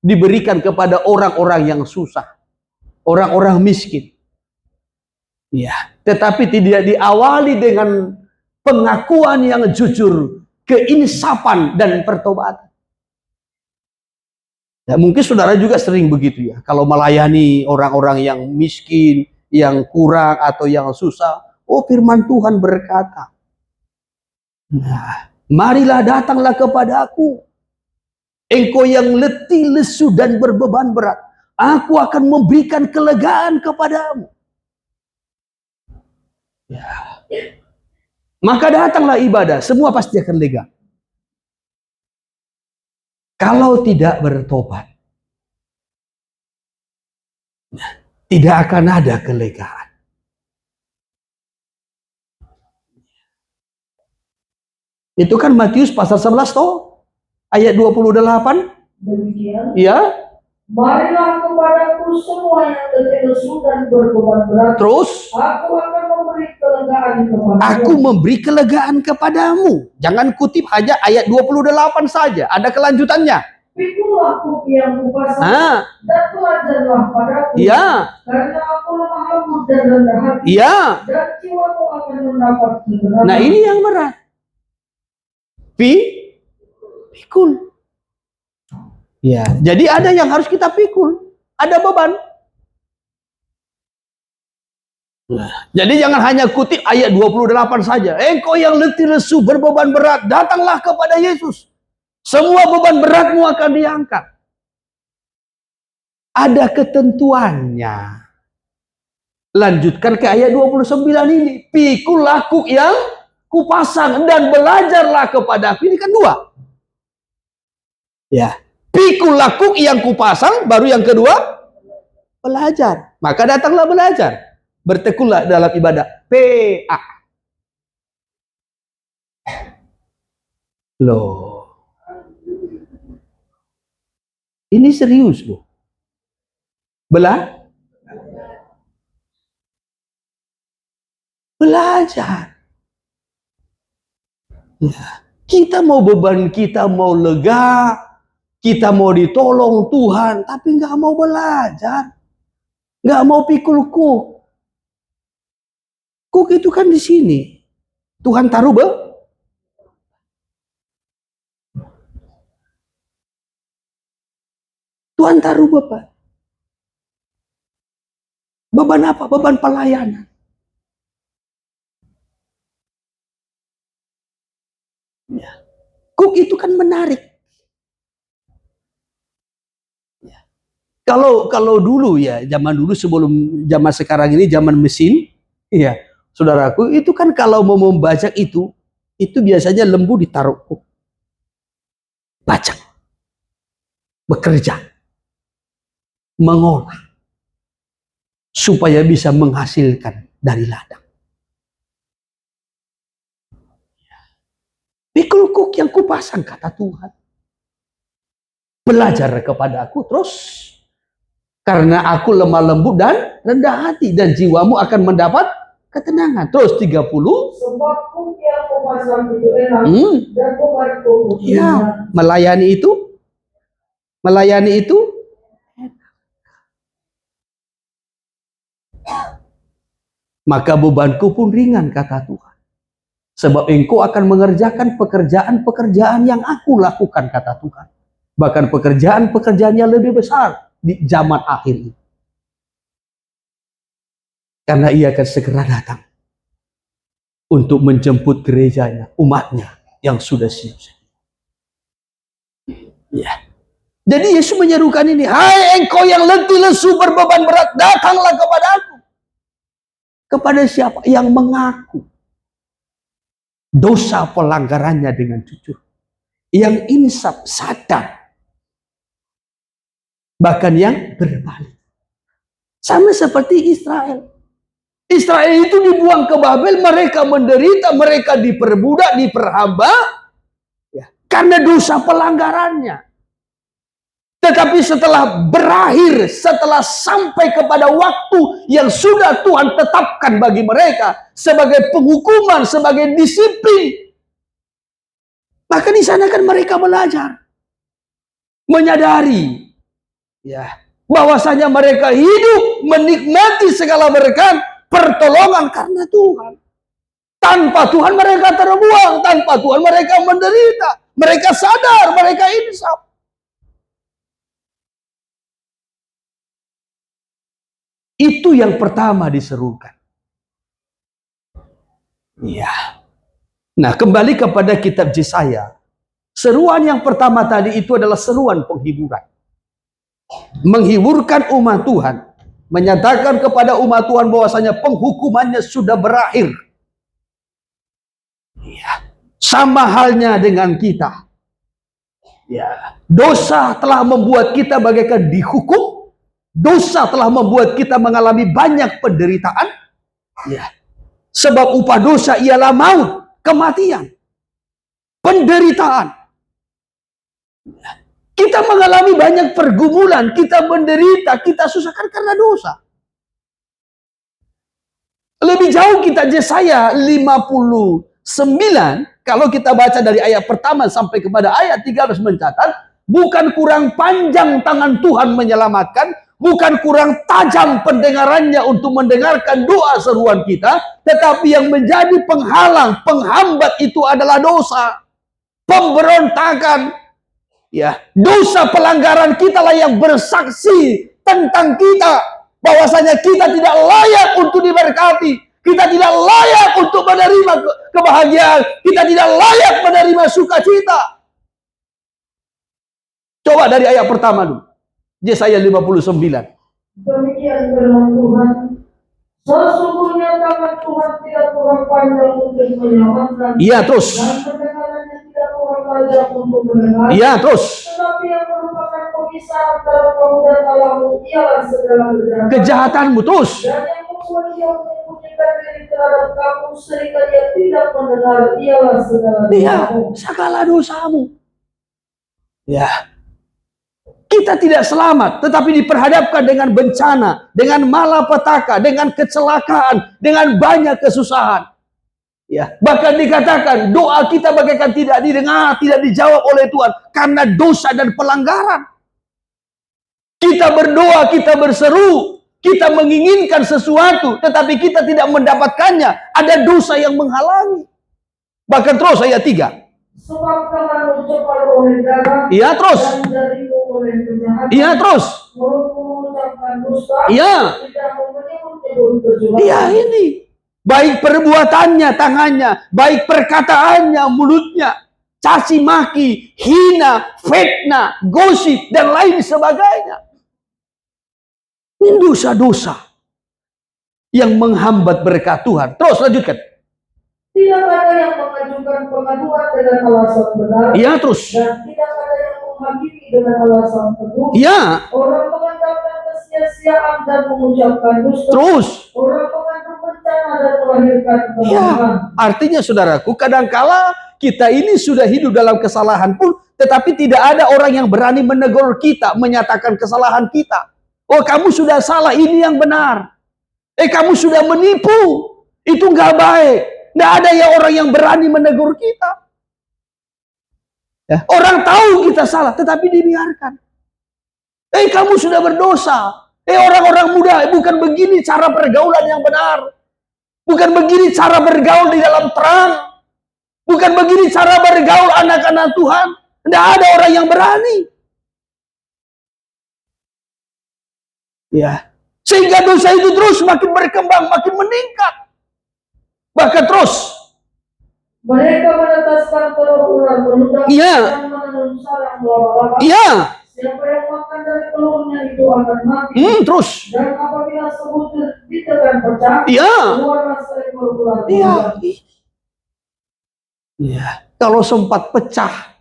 diberikan kepada orang-orang yang susah, orang-orang miskin. Ya, tetapi tidak diawali dengan pengakuan yang jujur, keinsafan dan pertobatan. Ya, mungkin saudara juga sering begitu ya. Kalau melayani orang-orang yang miskin, yang kurang atau yang susah. Oh, firman Tuhan berkata, nah, marilah datanglah kepadaku. Engkau yang letih, lesu, dan berbeban berat. Aku akan memberikan kelegaan kepadamu. Ya. Maka datanglah ibadah, semua pasti akan lega. Kalau tidak bertobat, tidak akan ada kelegaan. Itu kan Matius pasal 11 toh, ayat 28. Demikian, Ya. marilah kepadaku semua yang letih lesu dan berbeban berat. Terus, Aku akan memberi kelegaan kepadamu. aku memberi kelegaan kepadamu. Jangan kutip hanya ayat 28 saja, ada kelanjutannya. Pikulah kuk yang kupasang Ah, dan belajarlah padaku. iya, Karena aku lemah lembut dan rendah hati. iya. Dan jiwamu akan mendapat ketenangan. Nah, ini yang berat. Pikul. Ya, jadi ada yang harus kita pikul. Ada beban. Nah, jadi jangan hanya kutip ayat 28 saja. Engkau yang letih lesu berbeban berat, datanglah kepada Yesus. Semua beban beratmu akan diangkat. Ada ketentuannya. Lanjutkan ke ayat 29 ini. Pikulah kuk yang kupasang dan belajarlah kepadaku. Ini kan dua. Ya. Pikulah kuk yang kupasang, baru yang kedua belajar. Maka datanglah belajar. Bertekunlah dalam ibadah. PA. Loh. Ini serius loh. Belajar. Ya. Kita mau beban, kita mau lega, kita mau ditolong Tuhan, tapi nggak mau belajar. Nggak mau pikul kuk. Kuk itu kan di sini. Tuhan taruh Tuhan taruh beban. Beban apa? Beban pelayanan. Ya. Kuk itu kan menarik. Ya. Kalau dulu ya, zaman dulu sebelum zaman sekarang ini, zaman mesin, ya, saudaraku, itu kan kalau mau membajak itu biasanya lembu ditaruh kuk. Bajak. Bekerja. Mengolah. Supaya bisa menghasilkan dari ladang. Pikul kuk yang kupasang, kata Tuhan. Belajar kepada aku terus. Karena aku lemah lembut dan rendah hati. Dan jiwamu akan mendapat ketenangan. Terus 30. Sebab kuk yang kupasang itu enak. Dan bebanku ya, melayani itu. Melayani itu. Maka bebanku pun ringan, kata Tuhan. Sebab engkau akan mengerjakan pekerjaan-pekerjaan yang aku lakukan, kata Tuhan. Bahkan pekerjaan-pekerjaan yang lebih besar di zaman akhir ini. Karena ia akan segera datang. Untuk menjemput gerejanya, umatnya yang sudah siap. Ya. Jadi Yesus menyerukan ini. Hai engkau yang letih lesu berbeban berat, datanglah kepada aku. Kepada siapa? Yang mengaku dosa pelanggarannya dengan jujur. Yang insaf, sadar. Bahkan yang berbalik. Sama seperti Israel. Israel itu dibuang ke Babel, mereka menderita, mereka diperbudak, diperhamba. Ya, karena dosa pelanggarannya. Tetapi setelah berakhir, setelah sampai kepada waktu yang sudah Tuhan tetapkan bagi mereka sebagai penghukuman, sebagai disiplin, maka di sana kan mereka belajar, menyadari, ya, bahwasanya mereka hidup menikmati segala berkat pertolongan karena Tuhan. Tanpa Tuhan mereka terbuang, tanpa Tuhan mereka menderita, mereka sadar, mereka insaf. Itu yang pertama diserukan. Ya. Nah, kembali kepada kitab Yesaya. Seruan yang pertama tadi itu adalah seruan penghiburan. Menghiburkan umat Tuhan. Menyatakan kepada umat Tuhan bahwasanya penghukumannya sudah berakhir. Ya. Sama halnya dengan kita. Ya. Dosa telah membuat kita bagaikan dihukum. Dosa telah membuat kita mengalami banyak penderitaan. Ya. Sebab upah dosa ialah maut, kematian, penderitaan. Kita mengalami banyak pergumulan, kita menderita, kita susahkan karena dosa. Lebih jauh kita Yesaya 59, kalau kita baca dari ayat pertama sampai kepada ayat 13 mencatat, bukan kurang panjang tangan Tuhan menyelamatkan, bukan kurang tajam pendengarannya untuk mendengarkan doa seruan kita, tetapi yang menjadi penghalang, penghambat itu adalah dosa, pemberontakan. Ya, dosa pelanggaran kita lah yang bersaksi tentang kita, bahwasanya kita tidak layak untuk diberkati, kita tidak layak untuk menerima kebahagiaan, kita tidak layak menerima sukacita. Coba dari ayat pertama dulu. Yesaya 59. Demikian firman Tuhan. Sesungguhnya tangan Tuhan tidak kurang panjang untuk menyelamatkan. Iya, terus. Dan pendengarannya tidak kurang tajam untuk mendengar. Iya, terus. Tetapi yang merupakan pemisah antara kamu dan Allahmu ialah segala kejahatanmu, terus. Dan yang membuat dia menyembunyikan diri terhadap kamu sehingga dia tidak mendengar ialah segala dosamu. Iya, segala dosamu. Ya. Kita tidak selamat, tetapi diperhadapkan dengan bencana, dengan malapetaka, dengan kecelakaan, dengan banyak kesusahan. Ya, bahkan dikatakan doa kita bagaikan tidak didengar, tidak dijawab oleh Tuhan karena dosa dan pelanggaran. Kita berdoa, kita berseru, kita menginginkan sesuatu, tetapi kita tidak mendapatkannya. Ada dosa yang menghalangi. Bahkan terus ayat 3. Sebab tanganmu cepat oleh darah, iya, terus. Dan jarimu oleh kejahatan, iya, terus. mulutmu mengucapkan dusta, iya, lidahmu menyebut-nyebut kecurangan. Iya, ini. Baik perbuatannya, tangannya, baik perkataannya, mulutnya, caci maki, hina, fitnah, gosip, dan lain sebagainya. Ini dosa-dosa yang menghambat berkat Tuhan. Terus lanjutkan. Tidak ada yang mengajukan pengaduan dengan alasan benar. Iya, terus. Dan tidak ada yang menghakimi dengan alasan teguh. Iya. Orang mengandalkan kesia-siaan dan mengucapkan dusta. Terus. Orang mengandung bencana dan melahirkan kemarahan. Ya, artinya saudaraku, kadangkala kita ini sudah hidup dalam kesalahan pun, tetapi tidak ada orang yang berani menegur kita, menyatakan kesalahan kita. Oh, kamu sudah salah, ini yang benar. Kamu sudah menipu, itu nggak baik. Nggak ada ya orang yang berani menegur kita. Ya. Orang tahu kita salah, tetapi dibiarkan. Kamu sudah berdosa. Orang-orang muda, bukan begini cara pergaulan yang benar. Bukan begini cara bergaul di dalam terang. Bukan begini cara bergaul anak-anak Tuhan. Tidak ada orang yang berani. Ya. Sehingga dosa itu terus makin berkembang, makin meningkat. Bahkan terus. Mereka menetaskan telur ular beludak dan menenun sarang laba-laba. Iya. Siapa yang makan dari telurnya itu akan mati. Terus. Dan apabila semut ditekan pecah, keluarlah seekor ular beludak. Iya. Kalau sempat pecah,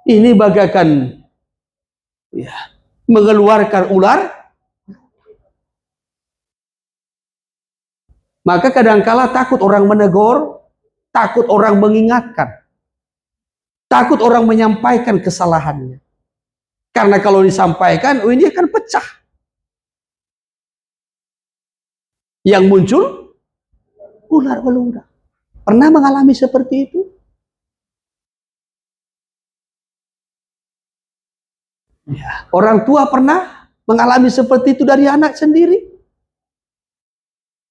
ini bagaikan mengeluarkan ular. Maka kadangkala takut orang menegur, takut orang mengingatkan, takut orang menyampaikan kesalahannya. Karena kalau disampaikan, ini akan pecah. Yang muncul ular beludak. Pernah mengalami seperti itu? Ya. Orang tua pernah mengalami seperti itu dari anak sendiri?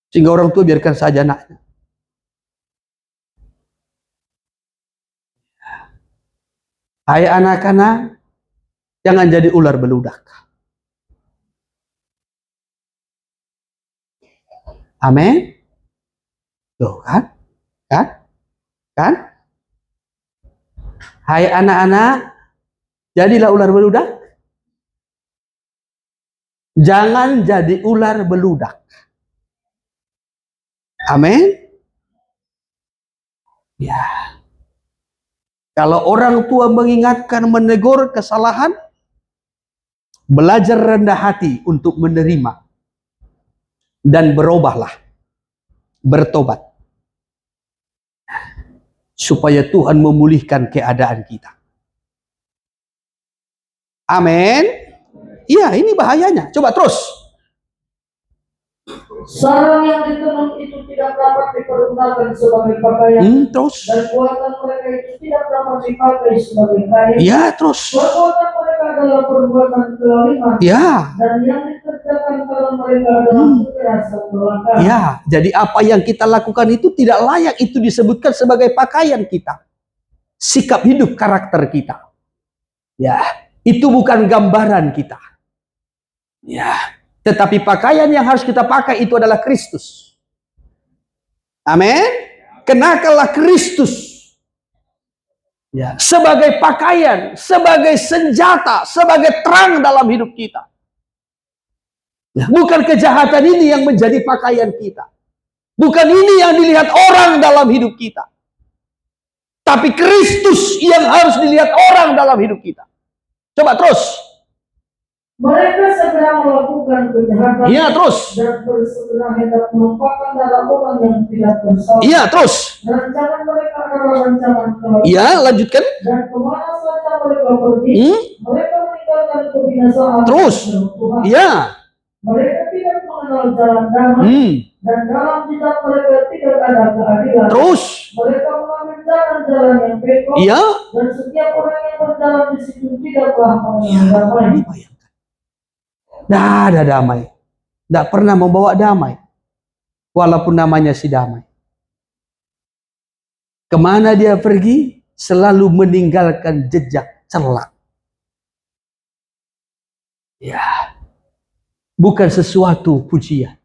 Sehingga orang tua biarkan saja anaknya. Hai anak-anak, jangan jadi ular beludak. Amin. Tuh kan? Kan? Hai anak-anak, jadilah ular beludak. Jangan jadi ular beludak. Amin. Ya. Kalau orang tua mengingatkan, menegur kesalahan, belajar rendah hati untuk menerima. Dan berubahlah. Bertobat. Supaya Tuhan memulihkan keadaan kita. Amin. Iya, ini bahayanya. Coba terus. Sarang yang ditenun itu tidak dapat dipergunakan sebagai pakaian. Terus. Dan buatan mereka itu tidak dapat dipakai sebagai kain. Ya, terus. Perbuatan mereka adalah perbuatan kelaliman. Ya. Dan yang dikerjakan kalau mereka adalah kekerasan belaka. Ya, jadi apa yang kita lakukan itu tidak layak itu disebutkan sebagai pakaian kita. Sikap hidup karakter kita. Ya, itu bukan gambaran kita. Ya, tetapi pakaian yang harus kita pakai itu adalah Kristus. Amin. Kenakanlah Kristus. Ya, sebagai pakaian, sebagai senjata, sebagai terang dalam hidup kita. Ya, bukan kejahatan ini yang menjadi pakaian kita. Bukan ini yang dilihat orang dalam hidup kita. Tapi Kristus yang harus dilihat orang dalam hidup kita. Coba terus. Mereka segera melakukan kejahatan. Iya, terus. Dan bersegera hendak melupakan darah orang yang tidak bersalah. Iya, terus. Rancangan mereka adalah rancangan kelak. Iya, lanjutkan. Dan kemana saja mereka pergi, mereka meninggalkan kebinasaan. Terus. Tuhan. Iya. Mereka tidak mengenal jalan damai. Dan dalam jejak mereka tidak ada keadilan. Terus. Mereka mengambil jalan-jalan yang bengkok. Iya. Dan setiap orang yang berjalan di situ tidaklah mengenal damai. Tidak ada damai. Tidak pernah membawa damai. Walaupun namanya si damai. Kemana dia pergi, selalu meninggalkan jejak celak. Ya. Bukan sesuatu pujian.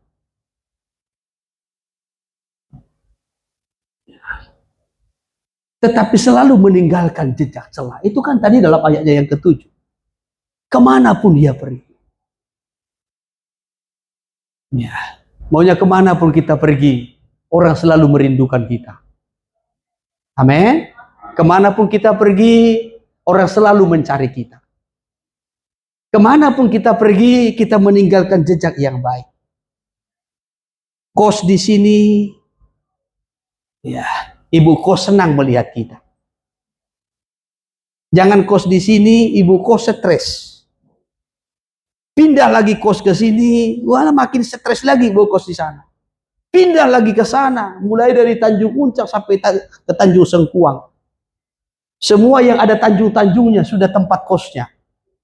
Tetapi selalu meninggalkan jejak celak. Itu kan tadi dalam ayatnya yang ke-7. Kemanapun dia pergi. Ya, maunya kemanapun kita pergi, orang selalu merindukan kita. Amin. Kemanapun kita pergi, orang selalu mencari kita. Kemanapun kita pergi, kita meninggalkan jejak yang baik. Kos di sini, ya, ibu kos senang melihat kita. Jangan kos di sini, ibu kos stres. Pindah lagi kos ke sini, wah makin stres lagi bawa kos di sana. Pindah lagi ke sana, mulai dari Tanjung Uncak sampai ke Tanjung Sengkuang. Semua yang ada tanjung-tanjungnya sudah tempat kosnya.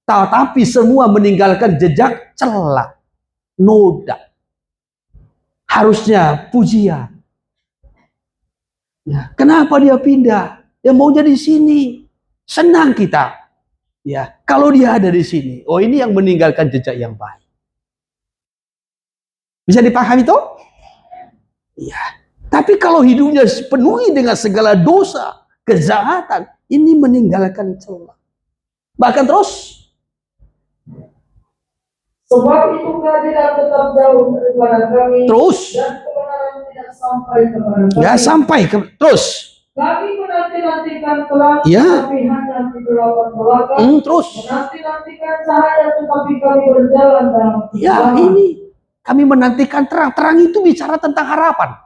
Tapi semua meninggalkan jejak celah, noda. Harusnya pujian. Ya, kenapa dia pindah? Ya maunya di sini. Senang kita. Ya, kalau dia ada di sini, oh ini yang meninggalkan jejak yang baik. Bisa dipahami toh? Ya. Tapi kalau hidupnya penuhi dengan segala dosa, kejahatan, ini meninggalkan celah. Bahkan terus. Sebab itu keadilan tetap jauh daripada kami. Terus. Dan kebenaran tidak sampai kepada kami. Ya sampai terus. Kami menanti-nantikan terang, ya. Tapi hanya di gelappan belaka. Terus. Menanti-nantikan cahaya, tetapi kami berjalan dalam kegelapan. Ya ini, kami menantikan terang. Terang itu bicara tentang harapan.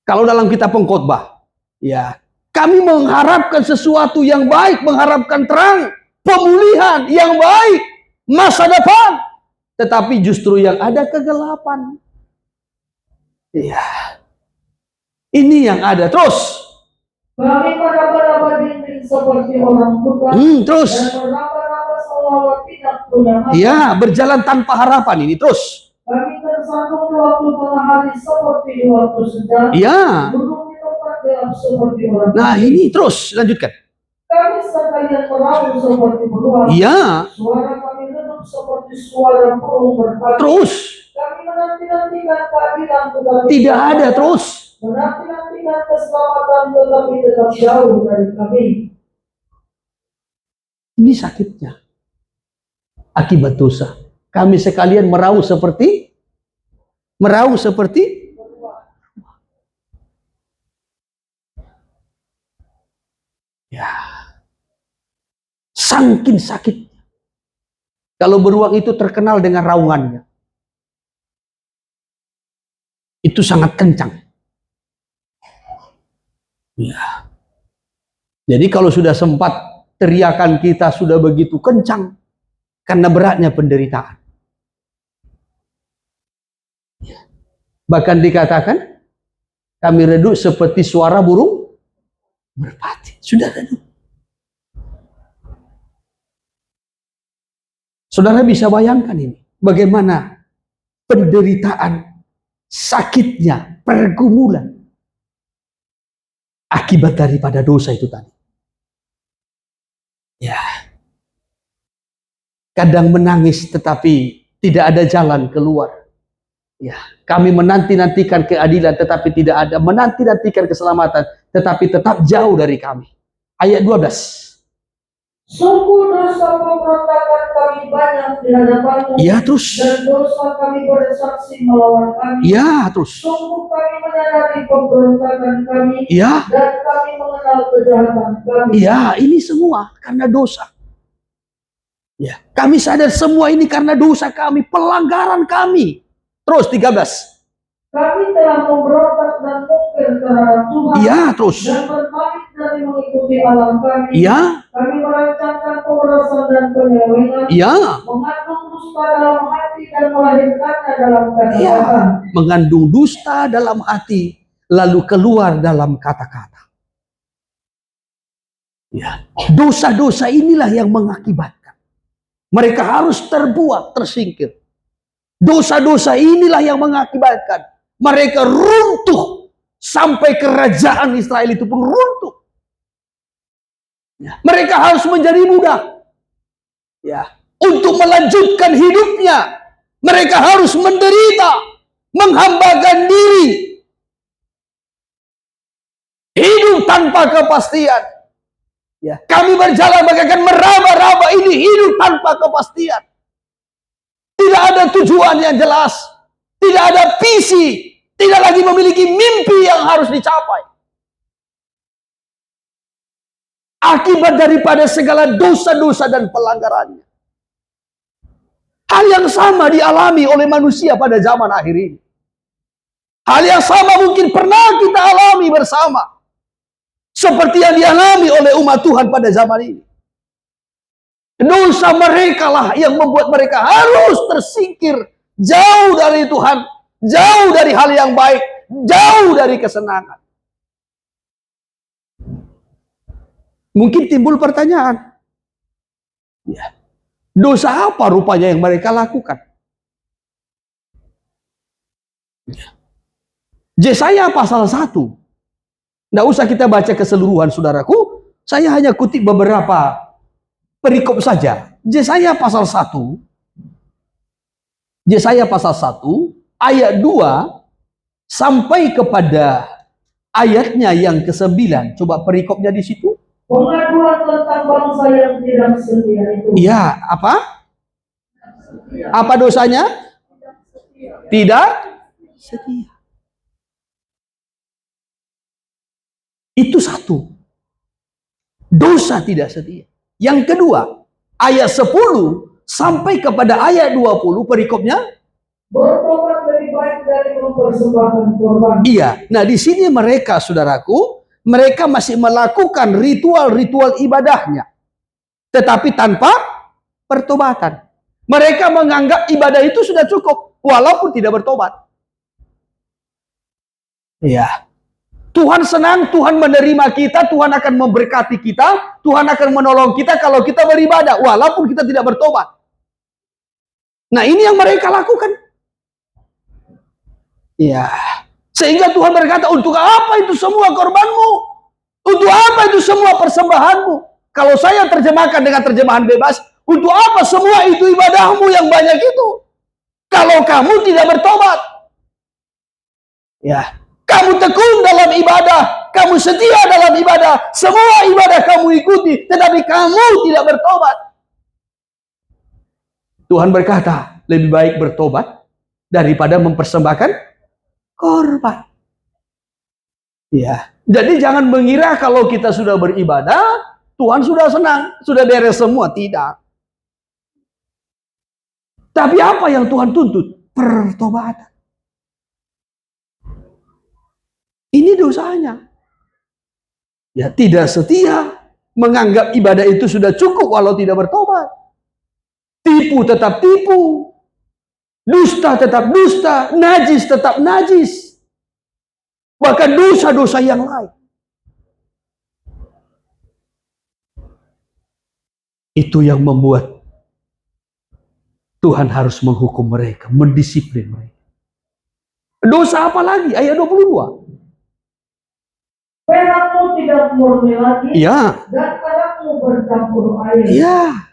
Kalau dalam kitab Pengkhotbah, ya, kami mengharapkan sesuatu yang baik, mengharapkan terang, pemulihan yang baik, masa depan. Tetapi justru yang ada kegelapan. Ya. Ini yang ada. Terus. Kami meraba-raba dinding seperti orang buta. Terus. Dan meraba-raba seolah tidak punya mata. Ya, berjalan tanpa harapan ini. Terus. Kami tersandung di waktu tengah hari seperti di waktu senja. Ya. Duduk di tempat gelap seperti orang. Nah ini terus lanjutkan. Kami sekalian meraung seperti beruang. Ya. Suara kami redup seperti suara burung berpagi. Terus. Kami menanti-nantikan keadilan tetapi Tidak ada terus. menanti-nantikan keselamatan tetapi tetap jauh dari kami. Ini sakitnya. Akibat dosa. Kami sekalian meraung seperti ya, saking sakitnya. Kalau beruang itu terkenal dengan raungannya. Itu sangat kencang. Ya. Jadi kalau sudah sempat teriakan kita sudah begitu kencang karena beratnya penderitaan. Bahkan dikatakan kami redup seperti suara burung merpati. Sudah redup. Saudara bisa bayangkan ini. Bagaimana penderitaan, sakitnya, pergumulan akibat daripada dosa itu tadi. Ya. Kadang menangis tetapi tidak ada jalan keluar. Ya, kami menanti-nantikan keadilan tetapi tidak ada, menanti-nantikan keselamatan tetapi tetap jauh dari kami. Ayat 12. Sungguh dosa pemberontakan kami banyak di hadapan-Mu, Ya, terus. dan dosa kami bersaksi melawan kami. Ya, terus. Sungguh kami menyadari pemberontakan kami, Ya. dan kami mengenal kejahatan kami. Ya, ini semua karena dosa. Ya, kami sadar semua ini karena dosa kami, pelanggaran kami. Terus 13. Kami telah memberontak dan mungkir terhadap Tuhan, Ya, terus. dan berbalik dari mengikuti alam kami. Ya. Kami merancangkan pemerasan dan penyelewengan, Ya. mengandung dusta dalam hati dan melahirkannya dalam kata-kata. Ya, mengandung dusta dalam hati lalu keluar dalam kata-kata. Ya, dosa-dosa inilah yang mengakibatkan mereka harus terbuang, tersingkir. Dosa-dosa inilah yang mengakibatkan mereka runtuh sampai kerajaan Israel itu pun runtuh. Ya, mereka harus menjadi budak. Ya, untuk melanjutkan hidupnya, mereka harus menderita, menghambakan diri, hidup tanpa kepastian. Ya, kami berjalan bagaikan meraba-raba ini, hidup tanpa kepastian. Tidak ada tujuan yang jelas, tidak ada visi, tidak lagi memiliki mimpi yang harus dicapai. Akibat daripada segala dosa-dosa dan pelanggarannya. Hal yang sama dialami oleh manusia pada zaman akhir ini. Hal yang sama mungkin pernah kita alami bersama. Seperti yang dialami oleh umat Tuhan pada zaman ini. Dosa mereka lah yang membuat mereka harus tersingkir jauh dari Tuhan, jauh dari hal yang baik, jauh dari kesenangan. Mungkin timbul pertanyaan, ya, dosa apa rupanya yang mereka lakukan? Ya. Yesaya pasal 1. Tidak usah kita baca keseluruhan, saudaraku. Saya hanya kutip beberapa perikop saja. Yesaya pasal 1. Yesaya pasal 1 ayat 2 sampai kepada ayatnya yang ke-9. Coba perikopnya di situ. Pengaduan tentang bangsa yang tidak setia itu. Iya, apa? Apa dosanya? Tidak setia. Itu satu. Dosa tidak setia. Yang kedua, ayat 10 sampai kepada ayat 20 perikopnya. Bertobat lebih baik dari mempersembahkan korban. Iya. Nah, di sini mereka, saudaraku, mereka masih melakukan ritual-ritual ibadahnya. Tetapi tanpa pertobatan. Mereka menganggap ibadah itu sudah cukup walaupun tidak bertobat. Iya. Tuhan senang, Tuhan menerima kita, Tuhan akan memberkati kita, Tuhan akan menolong kita kalau kita beribadah, walaupun kita tidak bertobat. Nah, ini yang mereka lakukan. Ya, sehingga Tuhan berkata, untuk apa itu semua korbanmu? Untuk apa itu semua persembahanmu? Kalau saya terjemahkan dengan terjemahan bebas, untuk apa semua itu ibadahmu yang banyak itu? Kalau kamu tidak bertobat. Ya, kamu tekun dalam ibadah, kamu setia dalam ibadah, semua ibadah kamu ikuti, tetapi kamu tidak bertobat. Tuhan berkata, lebih baik bertobat daripada mempersembahkan korban. Ya, jadi jangan mengira kalau kita sudah beribadah, Tuhan sudah senang, sudah beres semua. Tidak. Tapi apa yang Tuhan tuntut? Pertobatan. Ini dosanya. Ya, tidak setia, menganggap ibadah itu sudah cukup walau tidak bertobat. Tipu tetap tipu. Dusta tetap dusta, najis tetap najis. Bahkan dosa-dosa yang lain. Itu yang membuat Tuhan harus menghukum mereka, mendisiplin mereka. Dosa apa lagi? Ayat 22. Perakmu tidak murni lagi, Ya. dan arakmu bercampur air. Ya.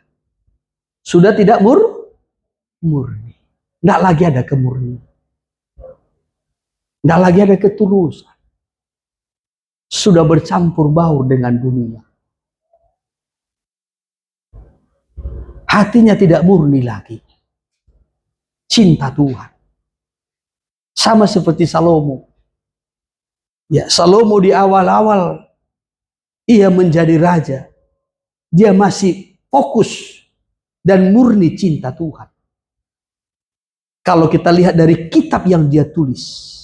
Sudah tidak murni. Tidak lagi ada kemurnian. Tidak lagi ada ketulusan. Sudah bercampur baur dengan dunia. Hatinya tidak murni lagi. Cinta Tuhan. Sama seperti Salomo. Ya, Salomo di awal-awal ia menjadi raja. Dia masih fokus dan murni cinta Tuhan. Kalau kita lihat dari kitab yang dia tulis.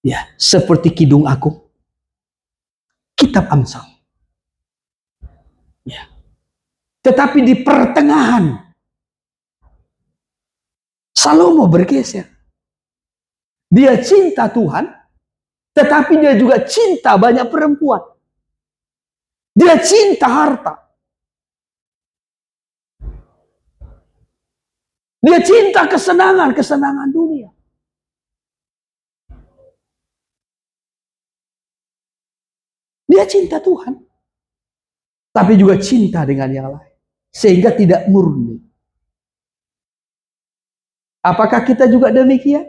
Ya, seperti Kidung Agung. Kitab Amsal. Ya. Tetapi di pertengahan Salomo bergeser. Dia cinta Tuhan, tetapi dia juga cinta banyak perempuan. Dia cinta harta. Dia cinta kesenangan dunia. Dia cinta Tuhan, tapi juga cinta dengan yang lain. Sehingga tidak murni. Apakah kita juga demikian?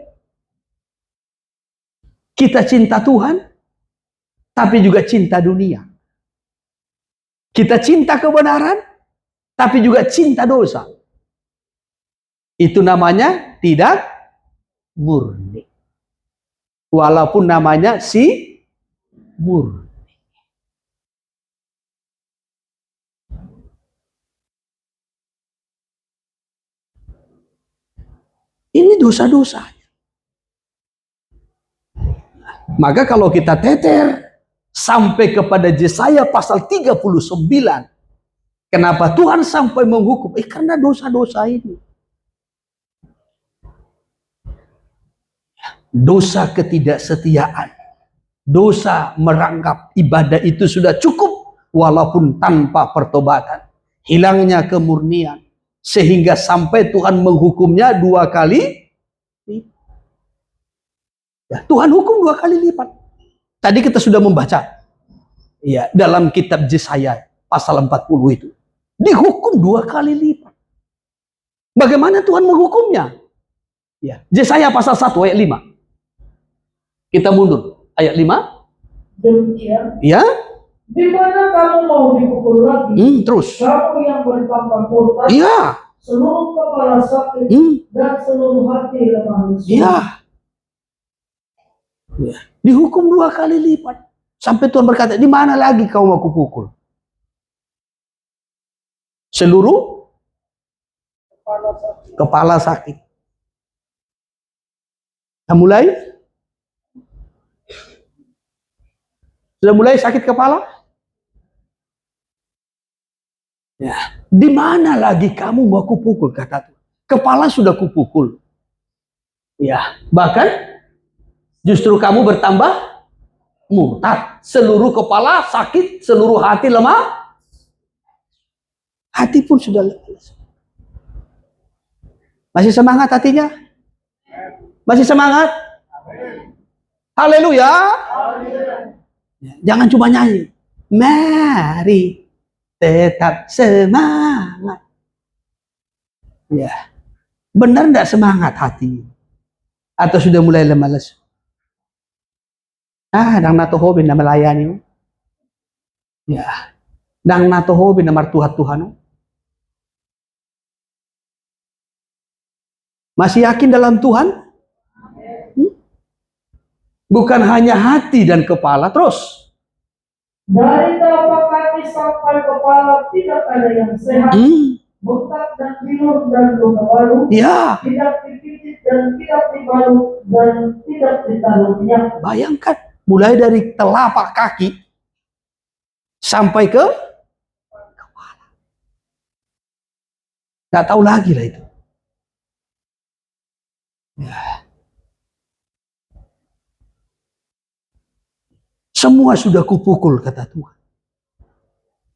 Kita cinta Tuhan, tapi juga cinta dunia. Kita cinta kebenaran, tapi juga cinta dosa. Itu namanya tidak murni. Walaupun namanya murni. Ini dosa-dosanya. Maka kalau kita teter sampai kepada Yesaya pasal 39, kenapa Tuhan sampai menghukum? Karena dosa-dosa ini. Dosa ketidaksetiaan. Dosa meranggap ibadah itu sudah cukup walaupun tanpa pertobatan. Hilangnya kemurnian. Sehingga sampai Tuhan menghukumnya 2 kali. Ya, Tuhan hukum 2 kali lipat. Tadi kita sudah membaca. Ya, dalam kitab Yesaya pasal 40 itu. Dihukum 2 kali lipat. Bagaimana Tuhan menghukumnya? Ya, Yesaya pasal 1 ayat 5. Kita mundur. Ayat 5. Demikian. Ya. Di mana kamu mau dipukul lagi? Terus. Kamu yang bertambah murtad. Iya. Seluruh kepala sakit dan seluruh hati lemah lesu. Iya. Ya. Dihukum 2 kali lipat. Sampai Tuhan berkata, di mana lagi kau mau kupukul? Seluruh kepala sakit. Nah, sudah mulai sakit kepala? Ya. Di mana lagi kamu mau kupukul, kata Tuhan. Kepala sudah kupukul. Ya, bahkan justru kamu bertambah murtad. Seluruh kepala sakit, seluruh hati lemah. Hati pun sudah lemah. Masih semangat hatinya? Masih semangat? Haleluya. Jangan cuma nyanyi. Mari tetap semangat. Ya, benar enggak semangat hati? Atau sudah mulai malas? Nang nato hobi na melayani. Ya, nang nato hobi na martuhat-Tuhan. Masih yakin dalam Tuhan? Bukan hanya hati dan kepala, terus. Dari telapak kaki sampai kepala tidak ada yang sehat. Bengkak dan pilu dan luka baru. Ya. Tidak dipijit dan tidak dibalut dan tidak ditaruh minyak. Bayangkan, mulai dari telapak kaki sampai ke kepala. Nggak tahu lagi lah itu. Ya. Semua sudah kupukul, kata Tuhan.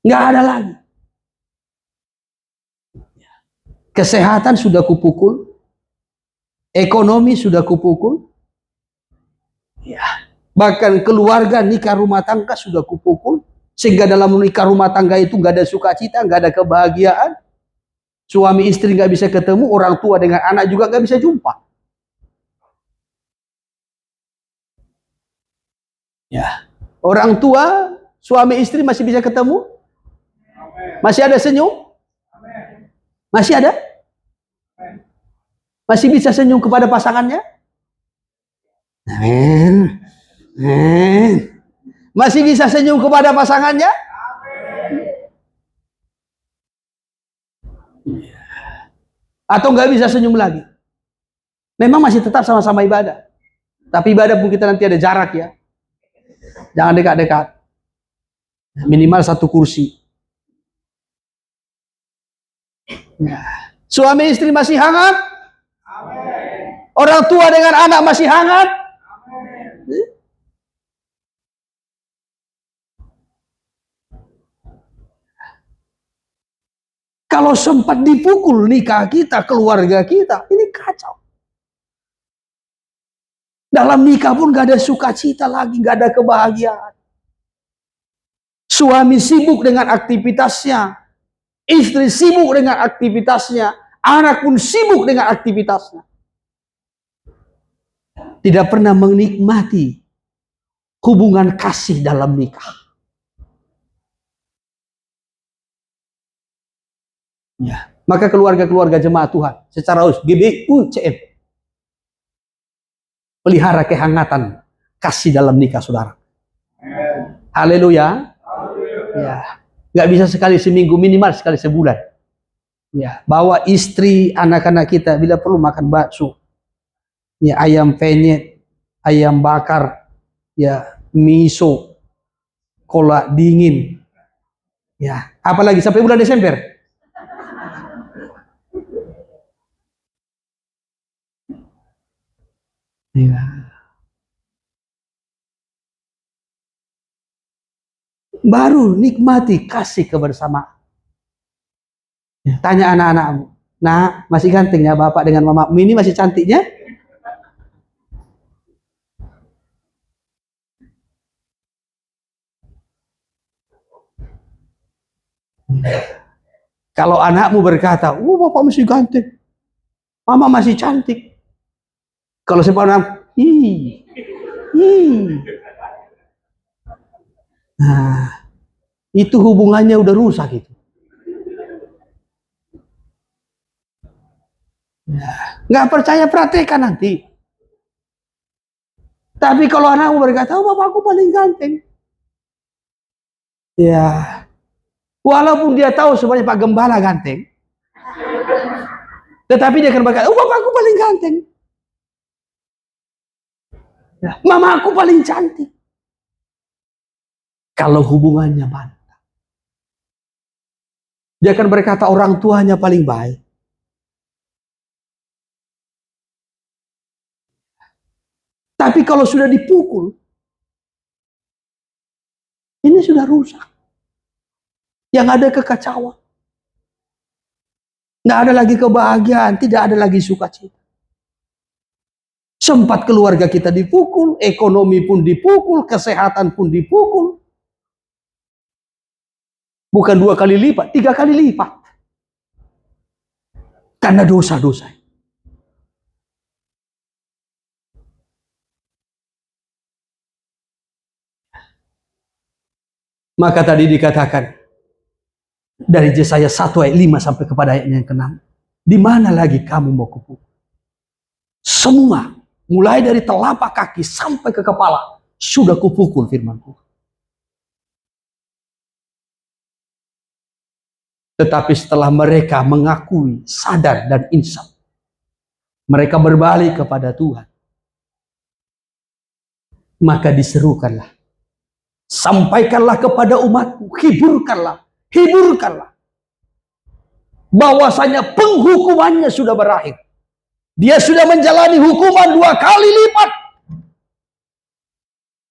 Nggak ada lagi. Kesehatan sudah kupukul. Ekonomi sudah kupukul. Ya. Bahkan keluarga, nikah, rumah tangga sudah kupukul. Sehingga dalam nikah rumah tangga itu nggak ada sukacita, nggak ada kebahagiaan. Suami istri nggak bisa ketemu, orang tua dengan anak juga nggak bisa jumpa. Ya. Orang tua, suami istri masih bisa ketemu? Masih ada senyum? Masih ada? Masih bisa senyum kepada pasangannya? Amin. Masih bisa senyum kepada pasangannya? Atau nggak bisa senyum lagi? Memang masih tetap sama-sama ibadah. Tapi ibadah pun kita nanti ada jarak ya. Jangan dekat-dekat. Minimal satu kursi. Ya. Suami istri masih hangat? Amen. Orang tua dengan anak masih hangat? Amen. Kalau sempat dipukul nikah kita, keluarga kita, ini kacau. Dalam nikah pun gak ada sukacita lagi, gak ada kebahagiaan. Suami sibuk dengan aktivitasnya, istri sibuk dengan aktivitasnya, anak pun sibuk dengan aktivitasnya. Tidak pernah menikmati hubungan kasih dalam nikah. Ya. Maka keluarga-keluarga jemaat Tuhan secara GBUCM pelihara kehangatan kasih dalam nikah saudara. Haleluya. Ya, nggak bisa sekali seminggu, minimal sekali sebulan. Ya, bawa istri, anak-anak kita bila perlu makan bakso, ya ayam penyet, ayam bakar, ya miso, kolak dingin, ya apalagi sampai bulan Desember. Ya. Baru nikmati kasih kebersamaan. Ya, tanya anak-anakmu, nah masih ganteng ya bapak dengan mama, ini masih cantiknya? Kalau anakmu berkata, bapak masih ganteng, mama masih cantik. Kalau saya orang, nah, itu hubungannya udah rusak itu. Nggak percaya praktekkan nanti. Tapi kalau anakmu berkata, bapakku paling ganteng. Ya, walaupun dia tahu sebenarnya Pak Gembala ganteng, tetapi dia akan berkata, bapakku paling ganteng. Ya, mama aku paling cantik. Kalau hubungannya mantap, dia akan berkata orang tuanya paling baik. Tapi kalau sudah dipukul, ini sudah rusak. Yang ada kekacauan. Nggak ada lagi kebahagiaan, tidak ada lagi sukacita. Sempat keluarga kita dipukul, ekonomi pun dipukul, kesehatan pun dipukul. Bukan 2 kali lipat, 3 kali lipat. Karena dosa-dosa. Maka tadi dikatakan dari Yesaya 1 ayat 5 sampai kepada ayatnya yang ke-6. Di mana lagi kamu mau kupukul? Semua, mulai dari telapak kaki sampai ke kepala, sudah kupukul, firman Tuhan. Tetapi setelah mereka mengakui, sadar dan insaf, mereka berbalik kepada Tuhan, maka diserukanlah, sampaikanlah kepada umatku, hiburkanlah, bahwasanya penghukumannya sudah berakhir. Dia sudah menjalani hukuman 2 kali lipat,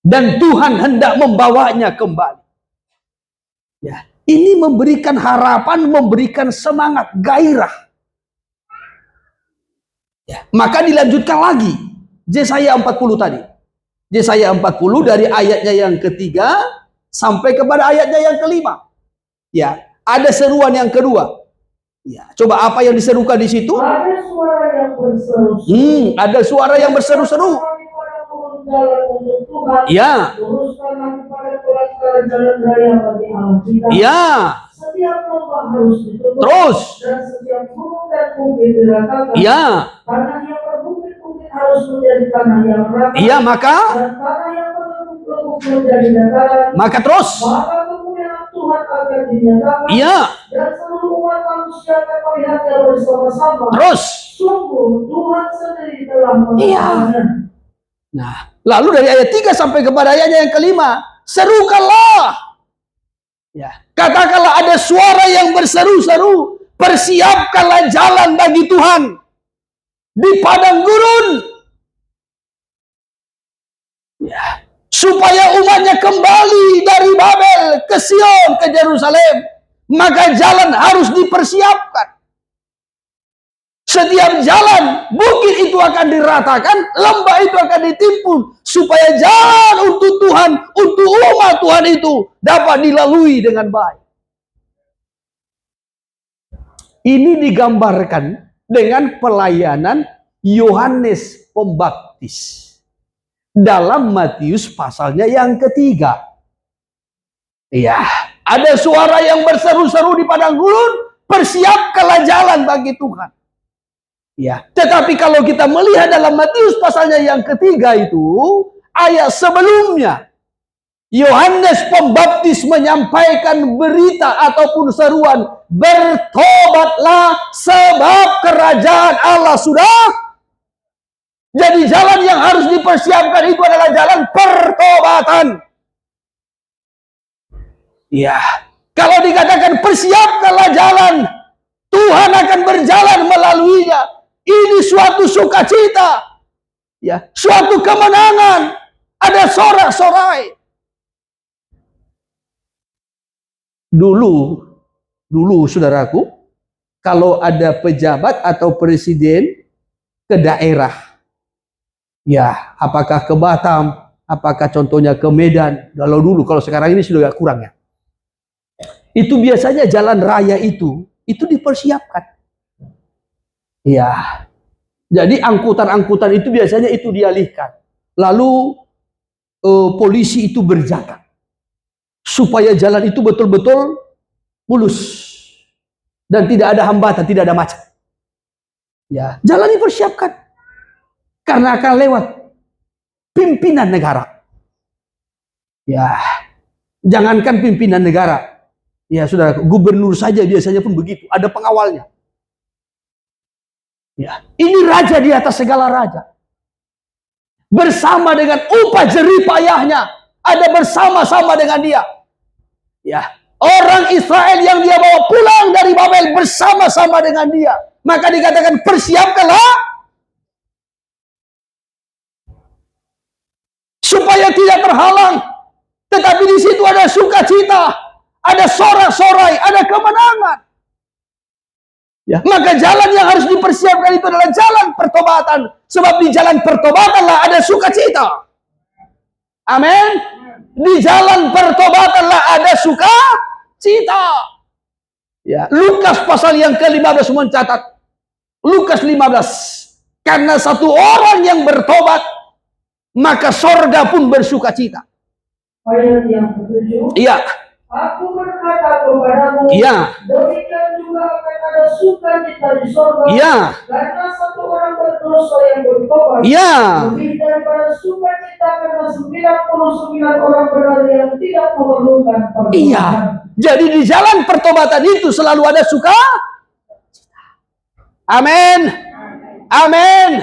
dan Tuhan hendak membawanya kembali. Ya, ini memberikan harapan, memberikan semangat, gairah. Ya, maka dilanjutkan lagi Yesaya 40 tadi. Yesaya 40 dari ayatnya yang ketiga sampai kepada ayatnya yang kelima. Ya, ada seruan yang kedua. Ya, coba apa yang diserukan di situ? Ada suara yang berseru-seru. Ada suara yang berseru-seru. Ya. Luruskanlah kepada jalan raya bagi Allah kita. Ya. Setiap lembah harus ditutup. Terus. Dan setiap gunung dan bukit diratakan. Ya. Tanah yang berbukit-bukit harus menjadi tanah yang rata. Iya, maka. Dan tanah yang berlekuk-lekuk menjadi dataran. Maka terus. Maka kemuliaan Tuhan akan dinyatakan. Iya. Dan seluruh umat manusia akan melihatnya bersama-sama. Terus. Sungguh Tuhan sendiri telah melakukannya. Nah, lalu dari ayat 3 sampai kepada ayatnya yang kelima, serukanlah. Ya, katakanlah ada suara yang berseru-seru, persiapkanlah jalan bagi Tuhan di padang gurun. Ya, supaya umatnya kembali dari Babel ke Sion, ke Yerusalem, maka jalan harus dipersiapkan. Setiap jalan, bukit itu akan diratakan, lembah itu akan ditimbun, supaya jalan untuk Tuhan, untuk umat Tuhan itu dapat dilalui dengan baik. Ini digambarkan dengan pelayanan Yohanes Pembaptis dalam Matius pasalnya yang ketiga. Iya, ada suara yang berseru-seru di padang gurun, persiapkanlah jalan bagi Tuhan. Ya, tetapi kalau kita melihat dalam Matius pasalnya yang ketiga itu, ayat sebelumnya, Yohanes Pembaptis menyampaikan berita ataupun seruan, bertobatlah sebab kerajaan Allah sudah. Jadi jalan yang harus dipersiapkan itu adalah jalan pertobatan. Ya, kalau dikatakan persiapkanlah jalan, Tuhan akan berjalan melaluinya. Ini suatu sukacita, ya, suatu kemenangan. Ada sorak-sorai. Dulu saudaraku, kalau ada pejabat atau presiden ke daerah, ya, apakah ke Batam, apakah contohnya ke Medan, kalau sekarang ini sudah agak kurang ya. Itu biasanya jalan raya itu dipersiapkan. Ya, jadi angkutan-angkutan itu biasanya itu dialihkan. Lalu polisi itu berjaga supaya jalan itu betul-betul mulus dan tidak ada hambatan, tidak ada macet. Ya, jalan dipersiapkan karena akan lewat pimpinan negara. Ya, jangankan pimpinan negara, ya sudah, gubernur saja biasanya pun begitu, ada pengawalnya. Ya, ini raja di atas segala raja. Bersama dengan upah jerih payahnya, ada bersama-sama dengan dia. Ya, orang Israel yang dia bawa pulang dari Babel bersama-sama dengan dia. Maka dikatakan persiapkanlah supaya tidak terhalang. Tetapi di situ ada sukacita, ada sorak-sorai, ada kemenangan. Ya, maka jalan yang harus dipersiapkan itu adalah jalan pertobatan. Sebab di jalan pertobatanlah ada sukacita. Amin. Di jalan pertobatanlah ada sukacita. Ya, Lukas pasal yang ke-15 mencatat. Lukas 15. Karena satu orang yang bertobat, maka sorga pun bersukacita. Ayat yang ke-7. Iya. Aku berkata kepadamu, Iya. demikian juga akan ada sukacita di sorga, Iya. karena satu orang berdosa yang bertobat, Iya. lebih daripada sukacita karena 99 orang benar yang tidak memerlukan pertobatan. Iya. Jadi di jalan pertobatan itu selalu ada suka. Amin. Amin.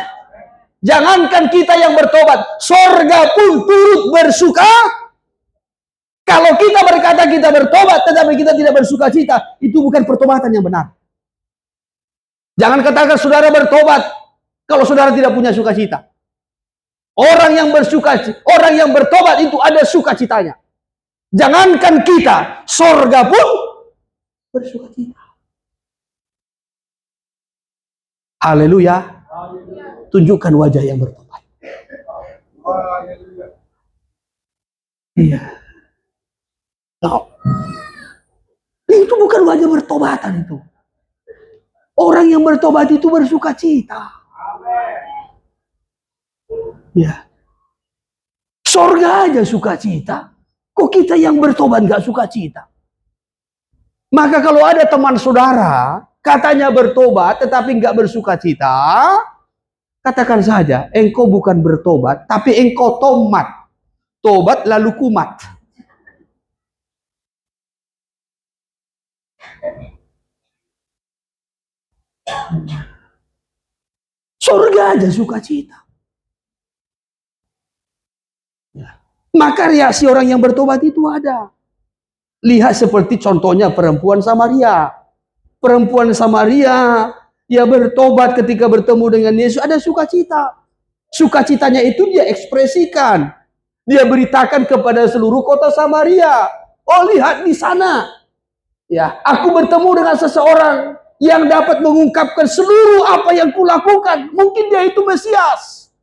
Jangankan kita yang bertobat, sorga pun turut bersuka. Kalau kita berkata kita bertobat tetapi kita tidak bersuka cita, itu bukan pertobatan yang benar. Jangan katakan saudara bertobat kalau saudara tidak punya sukacita. Orang yang bertobat itu ada sukacitanya. Jangankan kita, sorga pun bersukacita. Haleluya. Tunjukkan wajah yang bertobat. Iya. No. Itu bukan wajah bertobatan itu. Orang yang bertobat itu bersukacita. Ya. Sorga aja sukacita. Kok kita yang bertobat gak sukacita? Maka kalau ada teman saudara katanya bertobat tetapi gak bersukacita, katakan saja, engkau bukan bertobat tapi engkau tomat. Tobat lalu kumat. Surga aja sukacita. Ya. Maka reaksi orang yang bertobat itu ada. Lihat seperti contohnya perempuan Samaria. Perempuan Samaria, ia bertobat ketika bertemu dengan Yesus, ada sukacita. Sukacitanya itu dia ekspresikan. Dia beritakan kepada seluruh kota Samaria. Oh, lihat di sana. Ya, aku bertemu dengan seseorang yang dapat mengungkapkan seluruh apa yang kulakukan. Mungkin dia itu Mesias.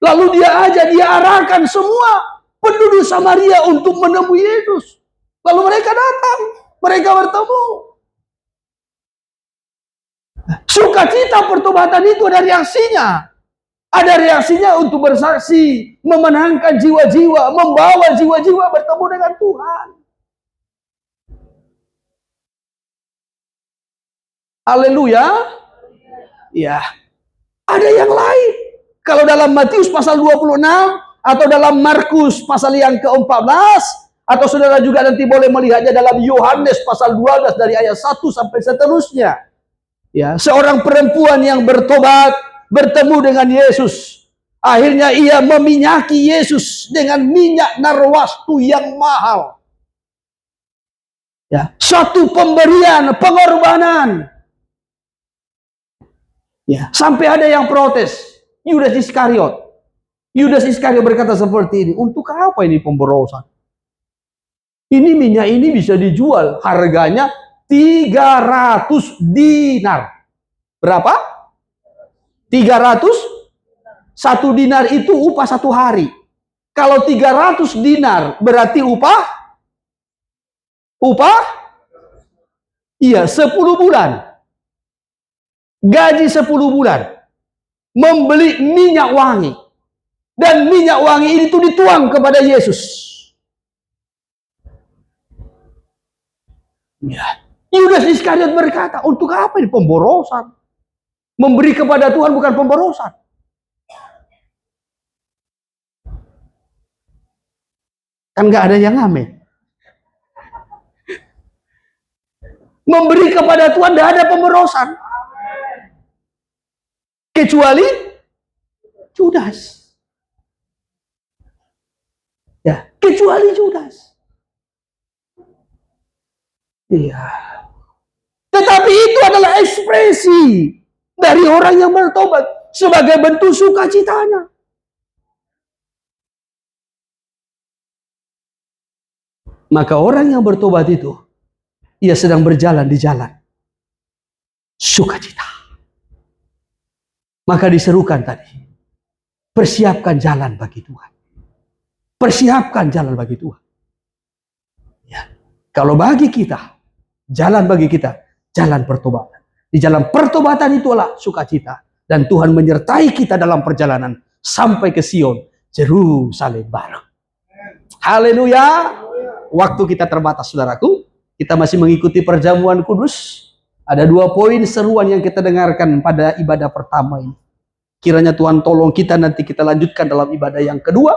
Lalu dia arahkan semua penduduk Samaria untuk menemui Yesus. Lalu mereka datang, mereka bertemu. Sukacita pertobatan itu ada reaksinya. Ada reaksinya untuk bersaksi, memenangkan jiwa-jiwa, membawa jiwa-jiwa bertemu dengan Tuhan. Haleluya. Ya. Ada yang lain. Kalau dalam Matius pasal 26 atau dalam Markus pasal yang ke-14 atau saudara juga nanti boleh melihatnya dalam Yohanes pasal 12 dari ayat 1 sampai seterusnya. Ya, seorang perempuan yang bertobat bertemu dengan Yesus. Akhirnya ia meminyaki Yesus dengan minyak narwastu yang mahal. Ya, satu pemberian, pengorbanan. Ya, sampai ada yang protes. Yudas Iskariot. Yudas Iskariot berkata seperti ini, untuk apa ini pemborosan? Ini minyak ini bisa dijual, harganya 300 dinar. Berapa? 300? 1 dinar itu upah 1 hari. Kalau 300 dinar berarti upah? Iya, 10 bulan. Gaji 10 bulan. Membeli minyak wangi. Dan minyak wangi itu dituang kepada Yesus. Ya. Yudas Iskariot berkata, untuk apa ini pemborosan? Memberi kepada Tuhan bukan pemborosan. Kan gak ada yang amin. Memberi kepada Tuhan tidak ada pemborosan. Kecuali Judas. Ya, kecuali Judas. Iya. Tetapi itu adalah ekspresi dari orang yang bertobat sebagai bentuk sukacitanya. Maka orang yang bertobat itu, ia sedang berjalan di jalan sukacita. Maka diserukan tadi, persiapkan jalan bagi Tuhan. Persiapkan jalan bagi Tuhan. Ya. Kalau bagi kita, jalan bagi kita, jalan pertobatan. Di jalan pertobatan itulah sukacita. Dan Tuhan menyertai kita dalam perjalanan sampai ke Sion, Yerusalem baru. Haleluya. waktu kita terbatas, saudaraku. Kita masih mengikuti perjamuan kudus. Ada 2 poin seruan yang kita dengarkan pada ibadah pertama ini. Kiranya Tuhan tolong kita, nanti kita lanjutkan dalam ibadah yang kedua.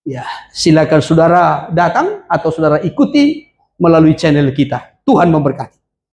Ya, silakan saudara datang atau saudara ikuti melalui channel kita. Tuhan memberkati.